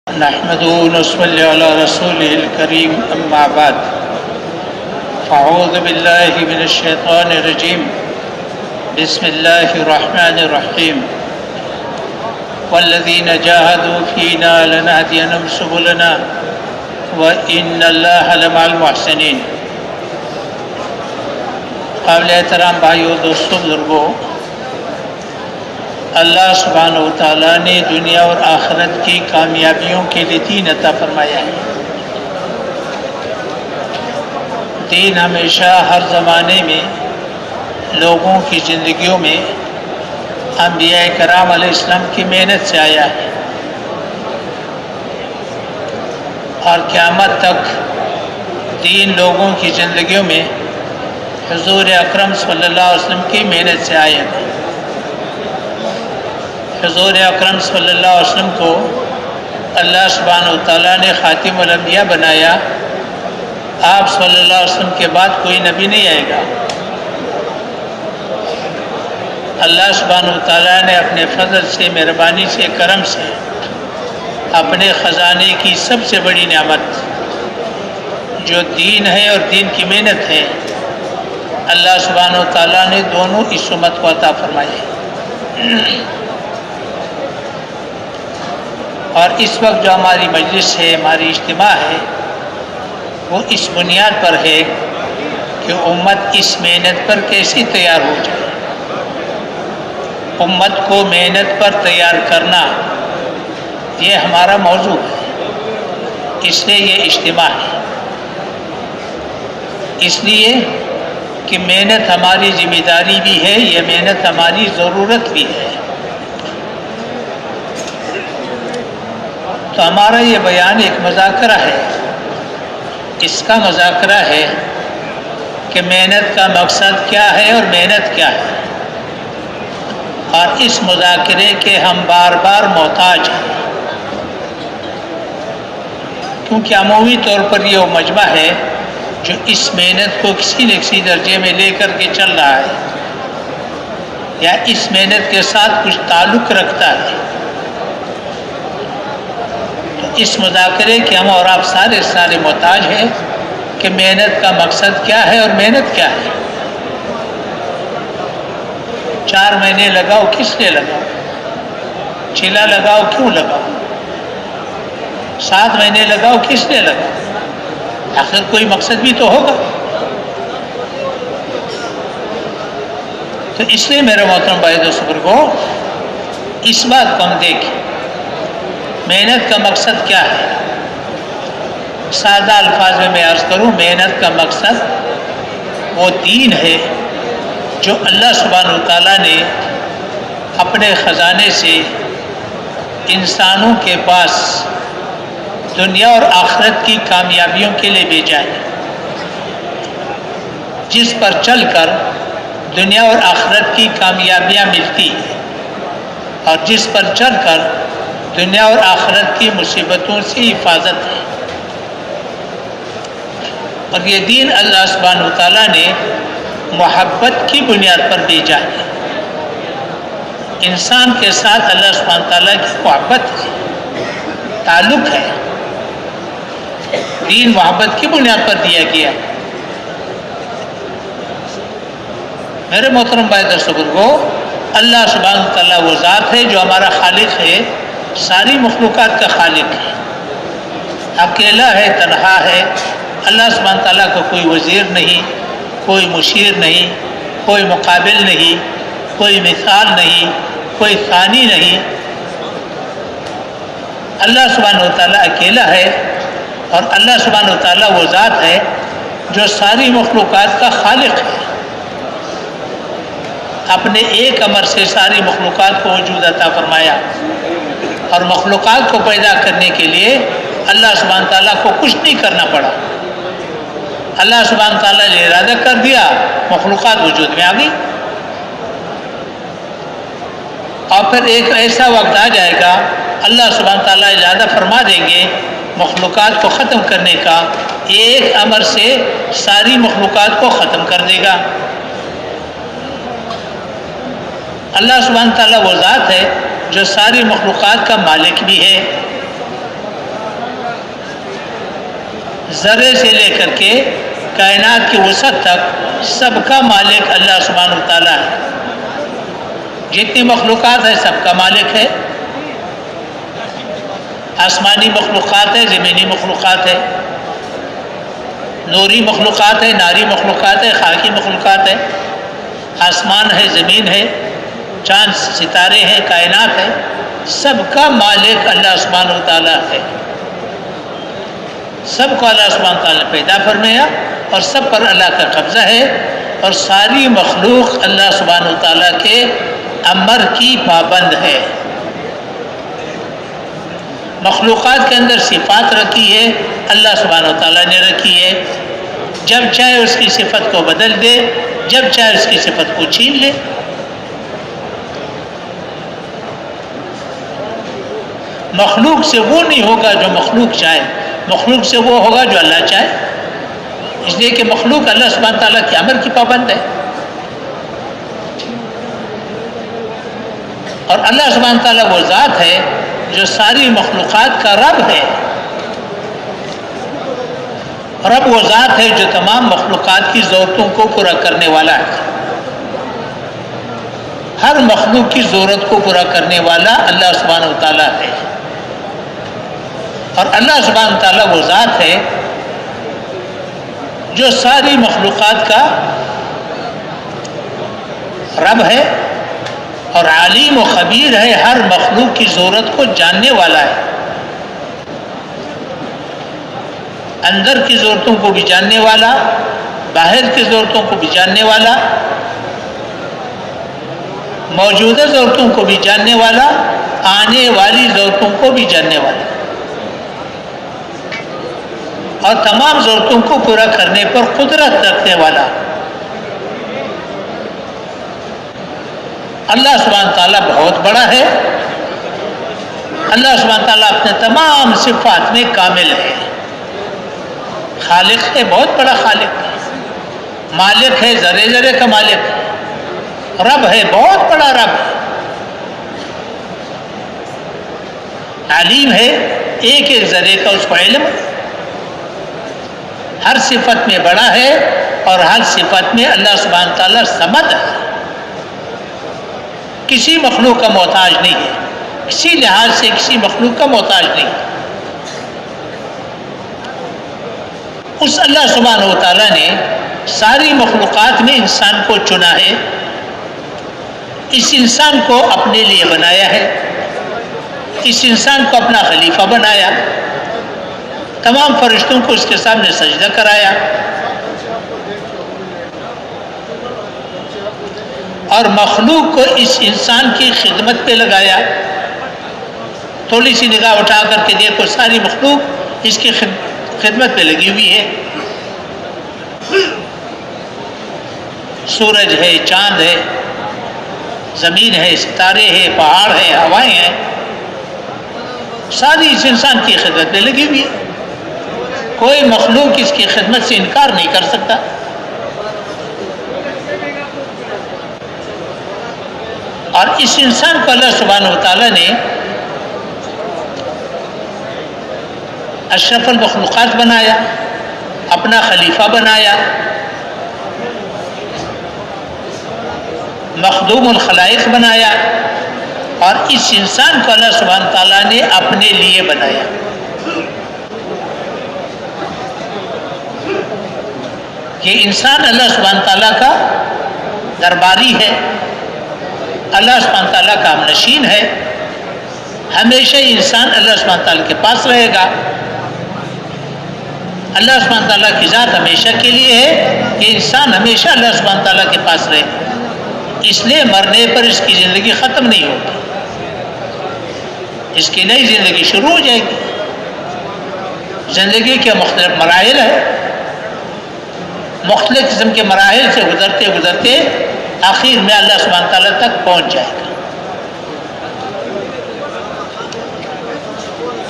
نحمده ونصلي على رسوله الكريم أما بعد فأعوذ بالله من الشيطان الرجيم بسم الله الرحمن الرحيم والذين جاهدوا فينا لنهدينهم سبلنا وإن الله لمع المحسنين. قابل احترام بھائیو، دوستو، بزرگوں، اللہ سبحانہ و تعالیٰ نے دنیا اور آخرت کی کامیابیوں کے لیے دین عطا فرمایا ہے. دین ہمیشہ ہر زمانے میں لوگوں کی زندگیوں میں انبیاء کرام علیہ السلام کی محنت سے آیا ہے اور قیامت تک دین لوگوں کی زندگیوں میں حضور اکرم صلی اللہ علیہ وسلم کی محنت سے آئے گا. حضور اکرم صلی اللہ علیہ وسلم کو اللہ سبحانہ و تعالیٰ نے خاتم الانبیاء بنایا. آپ صلی اللہ علیہ وسلم کے بعد کوئی نبی نہیں آئے گا. اللہ سبحانہ و تعالیٰ نے اپنے فضل سے، مہربانی سے، کرم سے اپنے خزانے کی سب سے بڑی نعمت جو دین ہے اور دین کی محنت ہے، اللہ سبحانہ و تعالیٰ نے دونوں اس امت کو عطا فرمائے. اور اس وقت جو ہماری مجلس ہے، ہماری اجتماع ہے، وہ اس بنیاد پر ہے کہ امت اس محنت پر کیسے تیار ہو جائے. امت کو محنت پر تیار کرنا یہ ہمارا موضوع ہے، اس لیے یہ اجتماع ہے. اس لیے کہ محنت ہماری ذمہ داری بھی ہے، یہ محنت ہماری ضرورت بھی ہے. تو ہمارا یہ بیان ایک مذاکرہ ہے. اس کا مذاکرہ ہے کہ محنت کا مقصد کیا ہے اور محنت کیا ہے، اور اس مذاکرے کے ہم بار بار محتاج ہیں، کیونکہ عمومی طور پر یہ وہ مجمع ہے جو اس محنت کو کسی نہ کسی درجے میں لے کر کے چل رہا ہے یا اس محنت کے ساتھ کچھ تعلق رکھتا ہے. اس مذاکرے کے ہم اور آپ سارے محتاج ہیں کہ محنت کا مقصد کیا ہے اور محنت کیا ہے. 4 مہینے لگاؤ، کس لیے لگاؤ؟ چیلا لگاؤ، کیوں لگاؤ؟ 7 مہینے لگاؤ، کس لیے لگاؤ؟ آخر کوئی مقصد بھی تو ہوگا. تو اس لیے میرے محترم بھائی دوستو بزرگوں، اس بات کو ہم دیکھیں، محنت کا مقصد کیا ہے. سادہ الفاظ میں عرض کروں، محنت کا مقصد وہ دین ہے جو اللہ سبحانہ و تعالیٰ نے اپنے خزانے سے انسانوں کے پاس دنیا اور آخرت کی کامیابیوں کے لیے بھیجا ہے، جس پر چل کر دنیا اور آخرت کی کامیابیاں ملتی ہیں، اور جس پر چل کر دنیا اور آخرت کی مصیبتوں سے حفاظت ہے. اور یہ دین اللہ سبحانہ و تعالیٰ نے محبت کی بنیاد پر بھیجا ہے. انسان کے ساتھ اللہ سبحانہ و تعالیٰ کی محبت ہے، تعلق ہے. دین محبت کی بنیاد پر دیا گیا ہے. میرے محترم بھائی دوستو بزرگوں، اللہ سبحانہ و تعالیٰ وہ ذات ہے جو ہمارا خالق ہے، ساری مخلوقات کا خالق ہے، اکیلا ہے، تنہا ہے. اللہ سبحانہ تعالیٰ کو کوئی وزیر نہیں، کوئی مشیر نہیں، کوئی مقابل نہیں، کوئی مثال نہیں، کوئی ثانی نہیں. اللہ سبحانہ تعالیٰ اکیلا ہے، اور اللہ سبحانہ تعالیٰ وہ ذات ہے جو ساری مخلوقات کا خالق ہے. اپنے ایک امر سے ساری مخلوقات کو وجود عطا فرمایا، اور مخلوقات کو پیدا کرنے کے لیے اللہ سبحانہ تعالیٰ کو کچھ نہیں کرنا پڑا. اللہ سبحانہ تعالیٰ نے ارادہ کر دیا، مخلوقات وجود میں آ گئی. اور پھر ایک ایسا وقت آ جائے گا، اللہ سبحانہ تعالیٰ ارادہ فرما دیں گے مخلوقات کو ختم کرنے کا. ایک امر سے ساری مخلوقات کو ختم کر دے گا. اللہ سبحانہ تعالیٰ وہ ذات ہے جو ساری مخلوقات کا مالک بھی ہے، ذرے سے لے کر کے کائنات کی وسعت تک سب کا مالک اللہ سبحانہ و تعالیٰ ہے. جتنی مخلوقات ہے سب کا مالک ہے. آسمانی مخلوقات ہے، زمینی مخلوقات ہے، نوری مخلوقات ہے، ناری مخلوقات ہے، خاکی مخلوقات ہے. آسمان ہے، زمین ہے، چاند ستارے ہیں، کائنات ہے، سب کا مالک اللہ سبحانہ و تعالیٰ ہے. سب کو اللہ سبحانہ و تعالیٰ نے پیدا فرمایا اور سب پر اللہ کا قبضہ ہے، اور ساری مخلوق اللہ سبحانہ و تعالیٰ کے امر کی پابند ہے. مخلوقات کے اندر صفات رکھی ہے اللہ سبحانہ و تعالیٰ نے رکھی ہے. جب چاہے اس کی صفت کو بدل دے، جب چاہے اس کی صفت کو چھین لے. مخلوق سے وہ نہیں ہوگا جو مخلوق چاہے، مخلوق سے وہ ہوگا جو اللہ چاہے. اس لیے کہ مخلوق اللہ سبحانہ تعالیٰ کے امر کی پابند ہے، اور اللہ سبحانہ تعالیٰ وہ ذات ہے جو ساری مخلوقات کا رب ہے. رب وہ ذات ہے جو تمام مخلوقات کی ضرورتوں کو پورا کرنے والا ہے. ہر مخلوق کی ضرورت کو پورا کرنے والا اللہ سبحانہ و تعالیٰ ہے. اور اللہ سبحانہ تعالیٰ وہ ذات ہے جو ساری مخلوقات کا رب ہے اور عالم و خبیر ہے، ہر مخلوق کی ضرورت کو جاننے والا ہے. اندر کی ضرورتوں کو بھی جاننے والا، باہر کی ضرورتوں کو بھی جاننے والا، موجودہ ضرورتوں کو بھی جاننے والا، آنے والی ضرورتوں کو بھی جاننے والا، اور تمام ضرورتوں کو پورا کرنے پر قدرت رکھنے والا. اللہ سبحانہ تعالیٰ بہت بڑا ہے. اللہ سبحانہ تعالیٰ اپنے تمام صفات میں کامل ہے. خالق ہے، بہت بڑا خالق ہے. مالک ہے، ذرے ذرے کا مالک ہے. رب ہے، بہت بڑا رب ہے. علیم ہے، ایک ایک ذرے کا اس کو علم ہے. ہر صفت میں بڑا ہے اور ہر صفت میں اللہ سبحانہ تعالیٰ صمد ہے. کسی مخلوق کا محتاج نہیں ہے، کسی لحاظ سے کسی مخلوق کا محتاج نہیں ہے. اس اللہ سبحانہ و تعالیٰ نے ساری مخلوقات میں انسان کو چنا ہے. اس انسان کو اپنے لیے بنایا ہے، اس انسان کو اپنا خلیفہ بنایا، تمام فرشتوں کو اس کے سامنے سجدہ کرایا، اور مخلوق کو اس انسان کی خدمت پہ لگایا. تھوڑی سی نگاہ اٹھا کر کے دیکھو، ساری مخلوق اس کی خدمت پہ لگی ہوئی ہے. سورج ہے، چاند ہے، زمین ہے، ستارے ہیں، پہاڑ ہے، ہوائیں ہیں، ساری اس انسان کی خدمت پہ لگی ہوئی ہے. کوئی مخلوق اس کی خدمت سے انکار نہیں کر سکتا. اور اس انسان کو اللہ سبحانہ و تعالیٰ نے اشرف المخلوقات بنایا، اپنا خلیفہ بنایا، مخدوم الخلائق بنایا، اور اس انسان کو اللہ سبحانہ تعالیٰ نے اپنے لیے بنایا. یہ انسان اللہ سبحانہ تعالیٰ کا درباری ہے، اللہ سبحانہ تعالیٰ کا ہمنشین ہے. ہمیشہ یہ انسان اللہ سبحانہ تعالیٰ کے پاس رہے گا. اللہ سبحانہ تعالیٰ کی ذات ہمیشہ کے لیے ہے کہ انسان ہمیشہ اللہ سبحانہ تعالیٰ کے پاس رہے. اس لیے مرنے پر اس کی زندگی ختم نہیں ہوگی، اس کی نئی زندگی شروع ہو جائے گی. زندگی کے مختلف مراحل ہیں، مختلف قسم کے مراحل سے گزرتے گزرتے آخر میں اللہ سبحانہ تعالیٰ تک پہنچ جائے گا.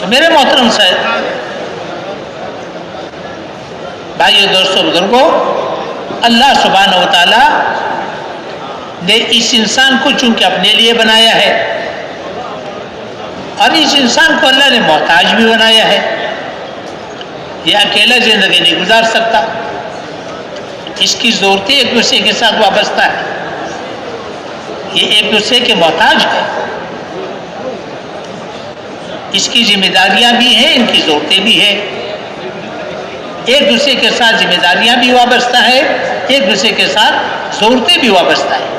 تو میرے محترم صاحب، بھائیو، دوستو، بزرگوں، اللہ سبحانہ و تعالیٰ نے اس انسان کو چونکہ اپنے لیے بنایا ہے، اور اس انسان کو اللہ نے محتاج بھی بنایا ہے. یہ اکیلا زندگی نہیں گزار سکتا، اس کی ضرورتیں ایک دوسرے کے ساتھ وابستہ ہے، یہ ایک دوسرے کے محتاج ہے، اس کی ذمہ داریاں بھی ہیں، ان کی ضرورتیں بھی ہیں، ایک دوسرے کے ساتھ ذمہ داریاں بھی وابستہ ہے، ایک دوسرے کے ساتھ ضرورتیں بھی وابستہ ہے۔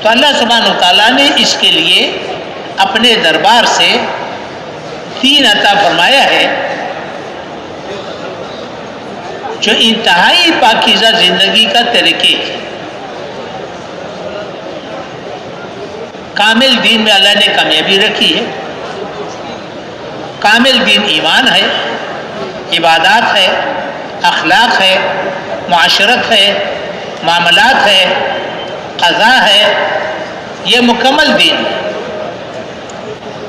تو اللہ سبحانہ وتعالیٰ نے اس کے لیے اپنے دربار سے دین عطا فرمایا ہے جو انتہائی پاکیزہ زندگی کا طریقے ہے۔ کامل دین میں اللہ نے کامیابی رکھی ہے۔ کامل دین ایمان ہے، عبادات ہے، اخلاق ہے، معاشرت ہے، معاملات ہے، قضا ہے، یہ مکمل دین ہے۔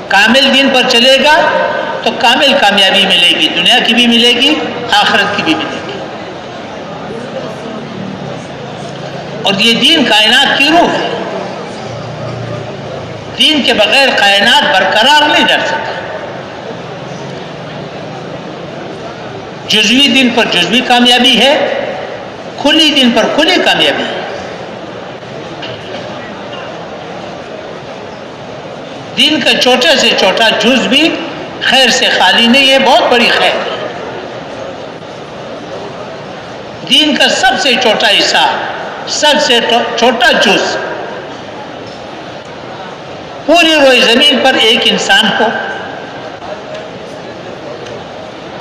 کامل دین پر چلے گا تو کامل کامیابی ملے گی، دنیا کی بھی ملے گی، آخرت کی بھی ملے گی۔ اور یہ دین کائنات کی روح ہے، دین کے بغیر کائنات برقرار نہیں رہ سکتا۔ جزوی دین پر جزوی کامیابی ہے، کھلی دین پر کھلی کامیابی ہے۔ دین کا چھوٹے سے چھوٹا جز بھی خیر سے خالی نہیں ہے، بہت بڑی خیر ہے۔ دین کا سب سے چھوٹا حصہ، سب سے چھوٹا جز پوری روئے زمین پر ایک انسان کو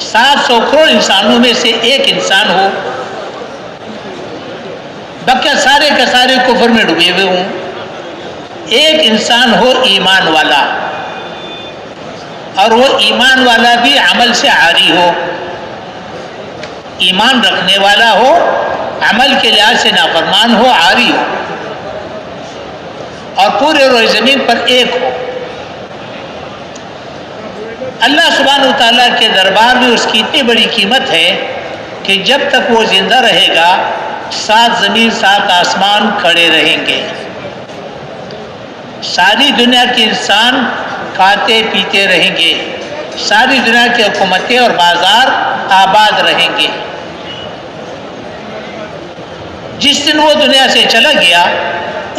700 کروڑ انسانوں میں سے ایک انسان ہو، باقی سارے کے سارے کفر میں ڈوبے ہوئے ہوں، ایک انسان ہو ایمان والا، اور وہ ایمان والا بھی عمل سے عاری ہو، ایمان رکھنے والا ہو، عمل کے لحاظ سے نافرمان ہو، عاری ہو، اور پورے روئے زمین پر ایک ہو۔ اللہ سبحانہ وتعالیٰ کے دربار میں اس کی اتنی بڑی قیمت ہے کہ جب تک وہ زندہ رہے گا 7 زمین 7 آسمان کھڑے رہیں گے، ساری دنیا کے انسان کھاتے پیتے رہیں گے، ساری دنیا کی حکومتیں اور بازار آباد رہیں گے۔ جس دن وہ دنیا سے چلا گیا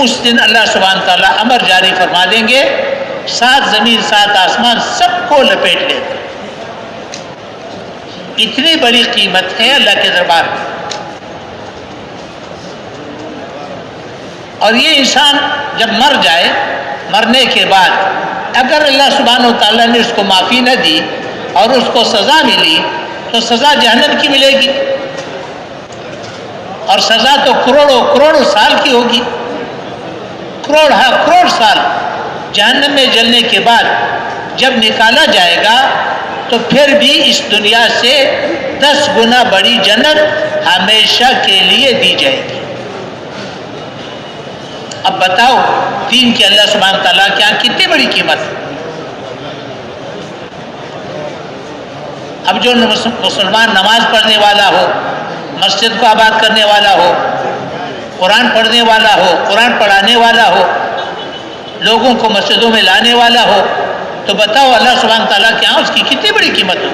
اس دن اللہ سبحانہ تعالیٰ امر جاری فرما دیں گے، 7 زمین 7 آسمان سب کو لپیٹ لے گا۔ اتنی بڑی قیمت ہے اللہ کے دربار میں۔ اور یہ انسان جب مر جائے، مرنے کے بعد اگر اللہ سبحانہ وتعالیٰ نے اس کو معافی نہ دی اور اس کو سزا ملی تو سزا جہنم کی ملے گی، اور سزا تو کروڑوں سال کی ہوگی، کروڑ سال جہنم میں جلنے کے بعد جب نکالا جائے گا تو پھر بھی اس دنیا سے 10 گنا بڑی جنت ہمیشہ کے لیے دی جائے گی۔ اب بتاؤ دین کی اللہ سبحانہ تعالیٰ کیا کتنی بڑی قیمت ہے۔ اب جو مسلمان نماز پڑھنے والا ہو، مسجد کو آباد کرنے والا ہو، قرآن پڑھنے والا ہو، قرآن پڑھانے والا ہو، لوگوں کو مسجدوں میں لانے والا ہو، تو بتاؤ اللہ سبحانہ تعالیٰ کیا اس کی کتنی بڑی قیمت ہو۔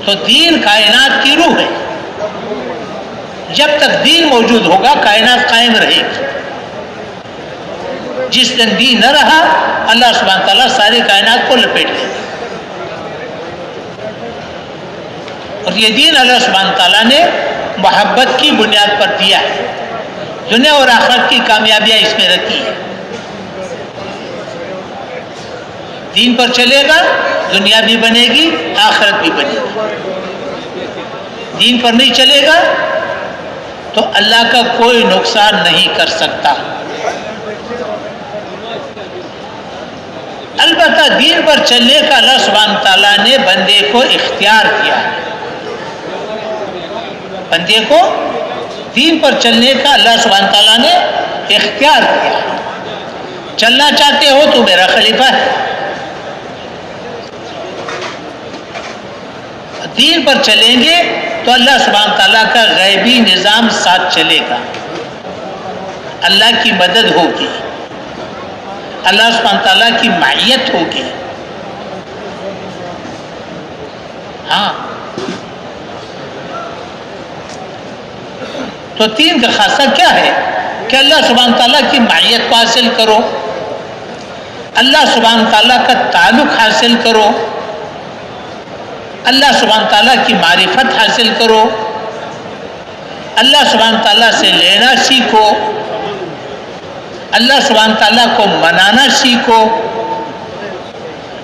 تو دین کائنات کی روح ہے، جب تک دین موجود ہوگا کائنات قائم رہے گی۔ جس دن دین نہ رہا اللہ سبحانہ تعالیٰ ساری کائنات کو لپیٹ لے گا۔ اور یہ دین اللہ سبحانہ تعالیٰ نے محبت کی بنیاد پر دیا ہے، دنیا اور آخرت کی کامیابیاں اس میں رکھی ہے۔ دین پر چلے گا دنیا بھی بنے گی، آخرت بھی بنے گی۔ دین پر نہیں چلے گا تو اللہ کا کوئی نقصان نہیں کر سکتا۔ البتہ دین پر چلنے کا اللہ سبحانہ تعالیٰ نے بندے کو اختیار کیا ہے، بندے کو دین پر چلنے کا اللہ سبحانہ تعالیٰ نے اختیار کیا۔ چلنا چاہتے ہو تو میرا خلیفہ ہے، دین پر چلیں گے تو اللہ سبحانہ تعالیٰ کا غیبی نظام ساتھ چلے گا، اللہ کی مدد ہوگی، اللہ سبحانہ تعالیٰ کی معیت ہوگی. ہاں تو دین کا خاصہ کیا ہے کہ اللہ سبحانہ تعالیٰ کی معیت کو حاصل کرو، اللہ سبحانہ تعالیٰ کا تعلق حاصل کرو، اللہ سبحانہ تعالیٰ کی معرفت حاصل کرو، اللہ سبحانہ تعالیٰ سے لینا سیکھو، اللہ سبحانہ تعالیٰ کو منانا سیکھو،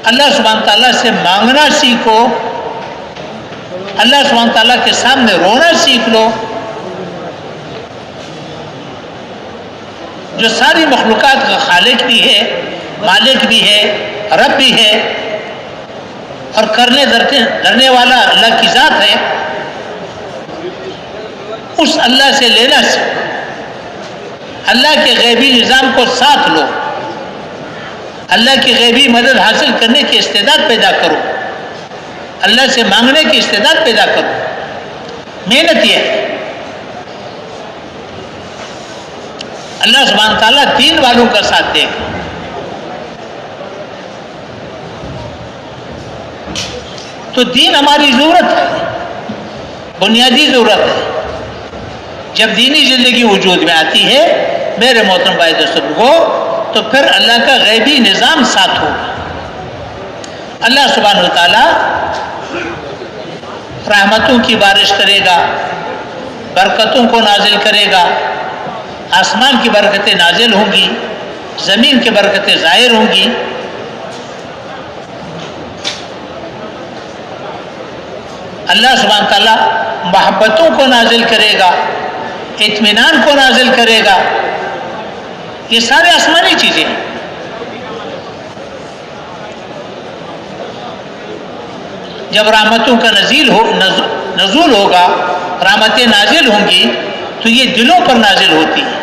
اللہ سبحانہ تعالیٰ سے مانگنا سیکھو، اللہ سبحانہ تعالیٰ کے سامنے رونا سیکھ لو. جو ساری مخلوقات کا خالق بھی ہے، مالک بھی ہے، رب بھی ہے اور کرنے دھرنے والا اللہ کی ذات ہے، اس اللہ سے لینا سیکھو. اللہ کے غیبی نظام کو ساتھ لو، اللہ کی غیبی مدد حاصل کرنے کی استعداد پیدا کرو، اللہ سے مانگنے کی استعداد پیدا کرو. محنت یہ ہے. اللہ سبحانہ تعالیٰ دین والوں کا ساتھ دے گا. تو دین ہماری ضرورت ہے، بنیادی ضرورت ہے. جب دینی زندگی وجود میں آتی ہے میرے محترم بھائی دوستو، تو پھر اللہ کا غیبی نظام ساتھ ہوگا. اللہ سبحانہ تعالیٰ رحمتوں کی بارش کرے گا، برکتوں کو نازل کرے گا. آسمان کی برکتیں نازل ہوں گی، زمین کی برکتیں ظاہر ہوں گی. اللہ سبحانہ تعالیٰ محبتوں کو نازل کرے گا، اطمینان کو نازل کرے گا. یہ سارے آسمانی چیزیں ہیں. جب رحمتوں کا نزول ہوگا، رحمتیں نازل ہوں گی تو یہ دلوں پر نازل ہوتی ہیں.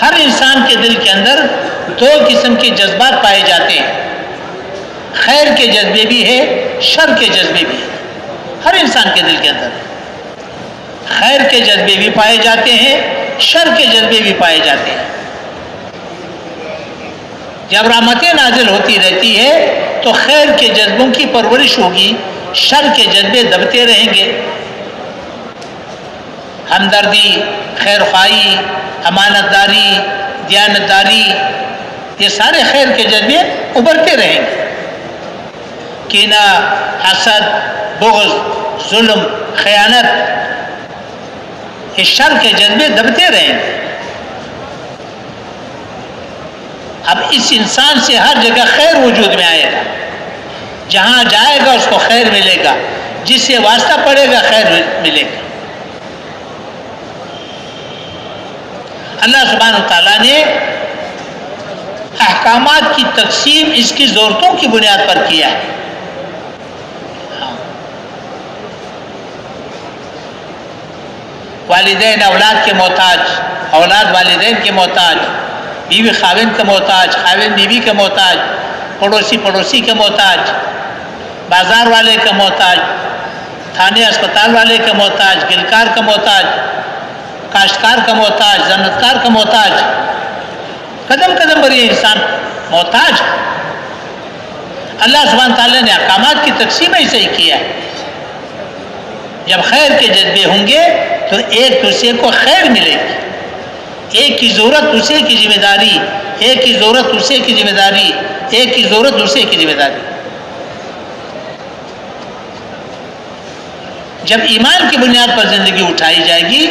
ہر انسان کے دل کے اندر دو قسم کے جذبات پائے جاتے ہیں، خیر کے جذبے بھی ہے، شر کے جذبے بھی ہے. ہر انسان کے دل کے اندر خیر کے جذبے بھی پائے جاتے ہیں، شر کے جذبے بھی پائے جاتے ہیں. جب رحمتیں نازل ہوتی رہتی ہے تو خیر کے جذبوں کی پرورش ہوگی، شر کے جذبے دبتے رہیں گے. ہمدردی، خیر خواہی، امانت داری، دیانت داری، یہ سارے خیر کے جذبے ابھرتے رہیں گے. کینہ، حسد، بغض، ظلم، خیانت، یہ شر کے جذبے دبتے رہیں گے. اب اس انسان سے ہر جگہ خیر وجود میں آئے گا، جہاں جائے گا اس کو خیر ملے گا، جس سے واسطہ پڑے گا خیر ملے گا. اللہ سبحانہ تعالیٰ نے احکامات کی تقسیم اس کی ضرورتوں کی بنیاد پر کیا ہے. والدین اولاد کے محتاج، اولاد والدین کے محتاج، بیوی خاوند کے محتاج، خاوند بیوی کے محتاج، پڑوسی پڑوسی کے محتاج، بازار والے کا محتاج، تھانے اسپتال والے کا محتاج، گلکار کا محتاج، کاشتکار کا محتاج، زنتکار کا محتاج. قدم قدم پر یہ انسان محتاج. اللہ سبحانہ تعالیٰ نے احکامات کی تقسیم ایسے ہی کیا ہے. جب خیر کے جذبے ہوں گے تو ایک دوسرے کو خیر ملے گی. ایک کی ضرورت دوسرے کی ذمہ داری، ایک کی ضرورت دوسرے کی ذمہ داری، ایک کی ضرورت دوسرے کی ذمہ داری. جب ایمان کی بنیاد پر زندگی اٹھائی جائے گی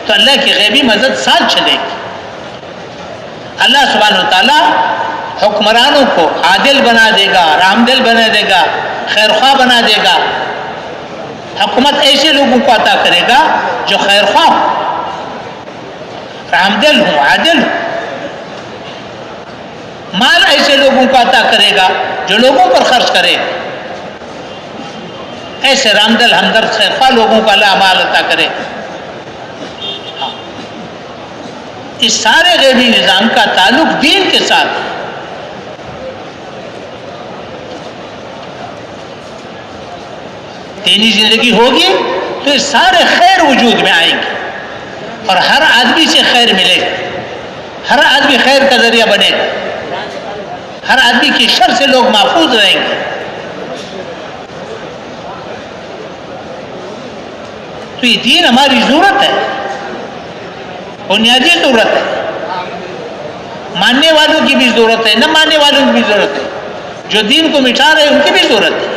تو اللہ کی غیبی مدد ساتھ چلے گی. اللہ سبحانہ وتعالیٰ حکمرانوں کو عادل بنا دے گا، رحمدل بنا دے گا، خیرخواہ بنا دے گا. حکومت ایسے لوگوں کو عطا کرے گا جو خیرخواہ ہوں، رحمدل ہوں، عادل ہوں. مال ایسے لوگوں کو عطا کرے گا جو لوگوں پر خرچ کرے. ایسے رحمدل، ہمدرد، خیرخواہ لوگوں کو اللہ مال عطا کرے. اس سارے غیبی نظام کا تعلق دین کے ساتھ ہے. دینی زندگی ہوگی تو یہ سارے خیر وجود میں آئیں گے اور ہر آدمی سے خیر ملے گا، ہر آدمی خیر کا ذریعہ بنے گا. ہر آدمی کی شر سے لوگ محفوظ رہیں گے. تو یہ دین ہماری ضرورت ہے، بنیادی ضرورت ہے. ماننے والوں کی بھی ضرورت ہے، نہ ماننے والوں کی بھی ضرورت ہے. جو دین کو مٹا رہے ان کی بھی ضرورت ہے.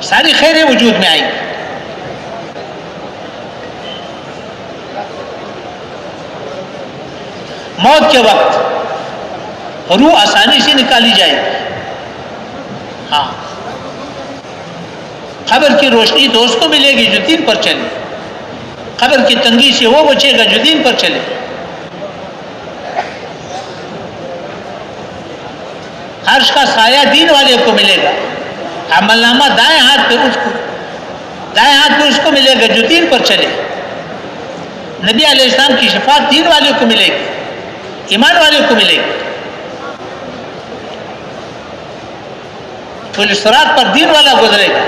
ساری خیریں وجود میں آئیں گی. موت کے وقت روح آسانی سے نکالی جائے گی. ہاں، قبر کی روشنی تو اس کو ملے گی جو دین پر چلے. قبر کی تنگی سے وہ بچے گا جو دین پر چلے. عرش کا سایہ دین والے کو ملے گا. عمل نامہ دائیں ہاتھ پہ اس کو ملے گا جو دین پر چلے. نبی علیہ السلام کی شفاعت دین والے کو ملے گی، ایمان والے کو ملے گی. پل صراط پر دین والا گزرے گا.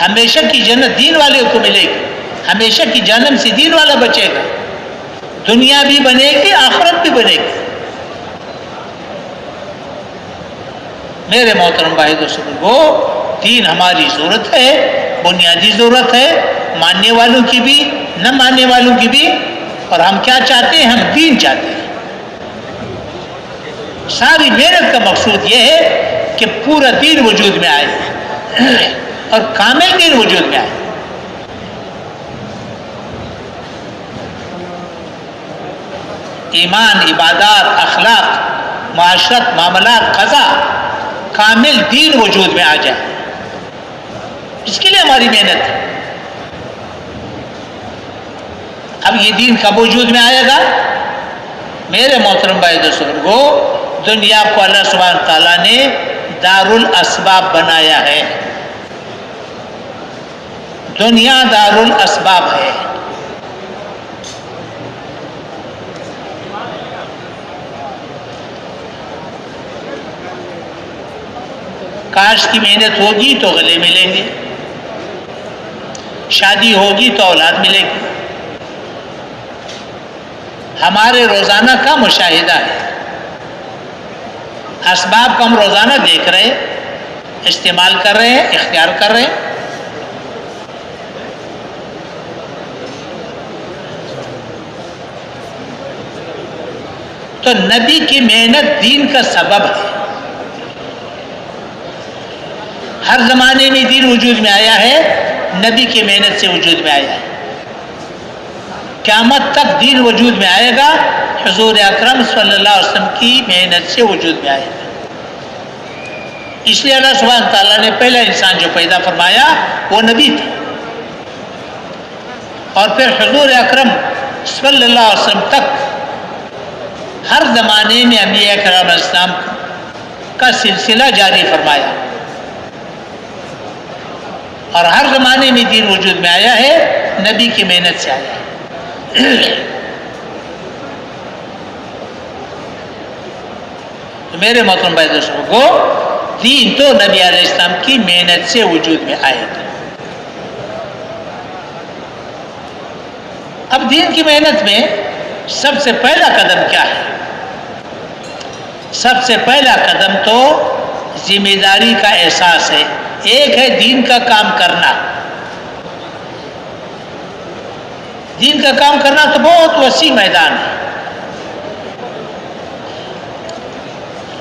ہمیشہ کی جنت دین والے کو ملے گی. ہمیشہ کی جہنم سے دین والا بچے گا. دنیا بھی بنے گی، آخرت بھی بنے گی. میرے محترم بھائی دوستو، وہ دین ہماری ضرورت ہے، بنیادی ضرورت ہے، ماننے والوں کی بھی نہ ماننے والوں کی بھی. اور ہم کیا چاہتے ہیں؟ ہم دین چاہتے ہیں. ساری محنت کا مقصود یہ ہے کہ پورا دین وجود میں آئے اور کامل دین وجود میں آئے. ایمان، عبادات، اخلاق، معاشرت، معاملات، قضا، کامل دین وجود میں آ جائے. اس کے لیے ہماری محنت ہے. اب یہ دین کب وجود میں آئے گا؟ میرے محترم بھائی دوستو، دنیا کو اللہ سبحانہ تعالیٰ نے دار الاسباب بنایا ہے. دنیا دار الاسباب ہے. کاش کی محنت ہوگی تو غلے ملیں گے، شادی ہوگی تو اولاد ملے گی. ہمارے روزانہ کا مشاہدہ ہے. اسباب کو ہم روزانہ دیکھ رہے ہیں، استعمال کر رہے ہیں، اختیار کر رہے ہیں. تو نبی کی محنت دین کا سبب ہے. ہر زمانے میں دین وجود میں آیا ہے، نبی کی محنت سے وجود میں آیا ہے. قیامت تک دین وجود میں آئے گا، حضور اکرم صلی اللہ علیہ وسلم کی محنت سے وجود میں آئے گا. اس لیے اللہ سبحانہ تعالیٰ نے پہلا انسان جو پیدا فرمایا وہ نبی تھا. اور پھر حضور اکرم صلی اللہ علیہ وسلم تک ہر زمانے میں انبیاء کرام علیہ السلام کا سلسلہ جاری فرمایا. اور ہر زمانے میں دین وجود میں آیا ہے، نبی کی محنت سے آیا ہے. تو میرے محترم بھائی دوستوں کو، دین تو نبی علیہ السلام کی محنت سے وجود میں آئے گا. اب دین کی محنت میں سب سے پہلا قدم کیا ہے؟ سب سے پہلا قدم تو ذمہ داری کا احساس ہے. ایک ہے دین کا کام کرنا. دین کا کام کرنا تو بہت وسیع میدان ہے.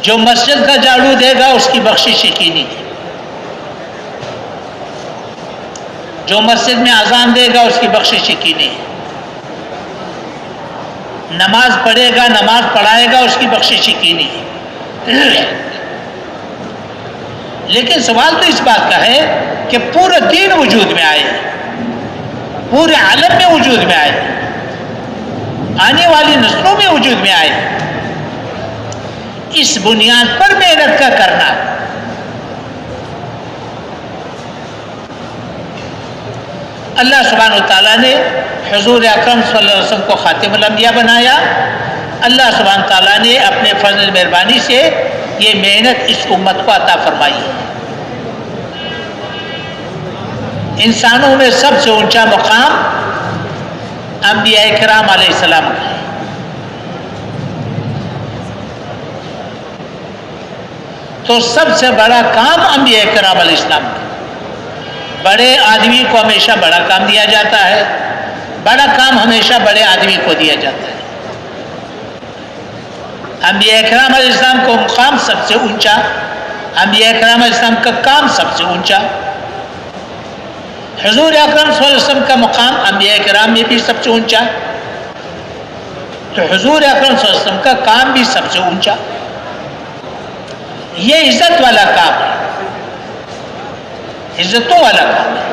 جو مسجد کا جھاڑو دے گا اس کی بخشش یقینی ہے. جو مسجد میں اذان دے گا اس کی بخشش یقینی ہے. نماز پڑھے گا، نماز پڑھائے گا، اس کی بخشش یقینی ہے. لیکن سوال تو اس بات کا ہے کہ پورا دین وجود میں آئے، پورے عالم میں وجود میں آئے، آنے والی نسلوں میں وجود میں آئے. اس بنیاد پر محنت کا کرنا. اللہ سبحانہ وتعالیٰ نے حضور اکرم صلی اللہ علیہ وسلم کو خاتم الانبیاء بنایا. اللہ سبحانہ تعالیٰ نے اپنے فضل مہربانی سے یہ محنت اس امت کو عطا فرمائی ہے. انسانوں میں سب سے اونچا مقام انبیاء کرام علیہ السلام کا ہے. تو سب سے بڑا کام انبیاء کرام علیہ السلام کا. بڑے آدمی کو ہمیشہ بڑا کام دیا جاتا ہے، بڑا کام ہمیشہ بڑے آدمی کو دیا جاتا ہے. انبیاء کرام علیہ السلام کو مقام سب سے اونچا، انبیاء کرام علیہ السلام کا کام سب سے اونچا. حضور اکرم صلی اللہ علیہ وسلم کا مقام انبیاء کرام میں بھی سب سے اونچا، تو حضور اکرم صلی اللہ علیہ وسلم کا کام بھی سب سے اونچا. یہ عزت والا کام ہے، عزتوں والا کام ہے،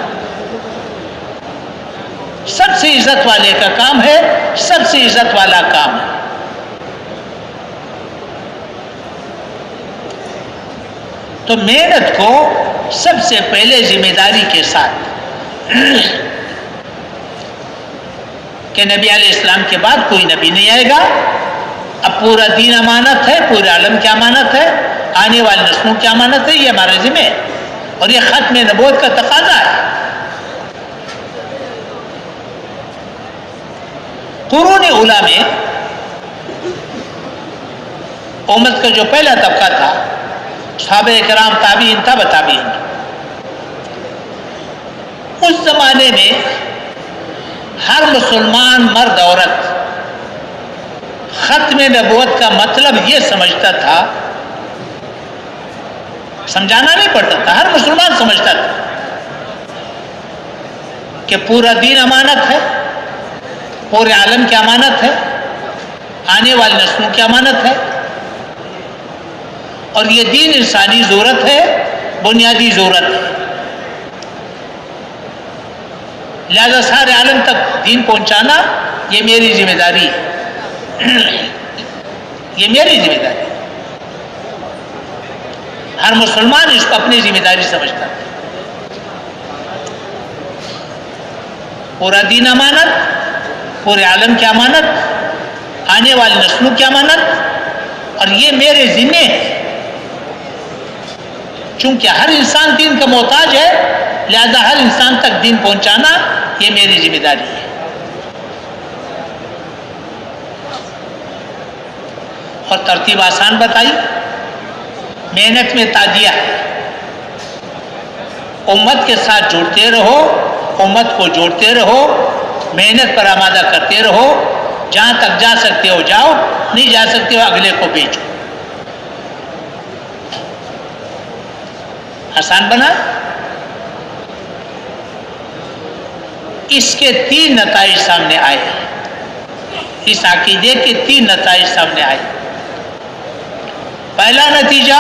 سب سے عزت والے کا کام ہے، سب سے عزت والا کام ہے. تو محنت کو سب سے پہلے ذمہ داری کے ساتھ کہ نبی علیہ السلام کے بعد کوئی نبی نہیں آئے گا، اب پورا دین امانت ہے، پورے عالم کی امانت ہے، آنے والی نسلوں کی امانت ہے، یہ ہمارے ذمہ ہے اور یہ ختم نبوت کا تقاضا ہے. قرون اولیٰ میں امت کا جو پہلا طبقہ تھا، صحابہ کرام، تابعین، تبع تابعین، اس زمانے میں ہر مسلمان مرد عورت ختم نبوت کا مطلب یہ سمجھتا تھا، سمجھانا نہیں پڑتا تھا، ہر مسلمان سمجھتا تھا کہ پورا دین امانت ہے، پورے عالم کی امانت ہے، آنے والی نسلوں کی امانت ہے، اور یہ دین انسانی ضرورت ہے، بنیادی ضرورت ہے. لہذا سارے عالم تک دین پہنچانا یہ میری ذمہ داری ہے، یہ میری ذمہ داری ہے. ہر مسلمان اس کو اپنی ذمہ داری سمجھتا ہے. پورا دین امانت، پورے عالم کی امانت، آنے والی نسلوں کی امانت، اور یہ میرے ذمہ ہے. چونکہ ہر انسان دین کا محتاج ہے، لہذا ہر انسان تک دین پہنچانا یہ میری ذمہ داری ہے. اور ترتیب آسان بتائی، محنت میں تادیہ ہے. امت کے ساتھ جڑتے رہو، امت کو جوڑتے رہو، محنت پر آمادہ کرتے رہو، جہاں تک جا سکتے ہو جاؤ، نہیں جا سکتے ہو اگلے کو بھیجو. آسان بنا. اس کے 3 نتائج سامنے آئے، اس عقیدے کے 3 نتائج سامنے آئے. پہلا نتیجہ،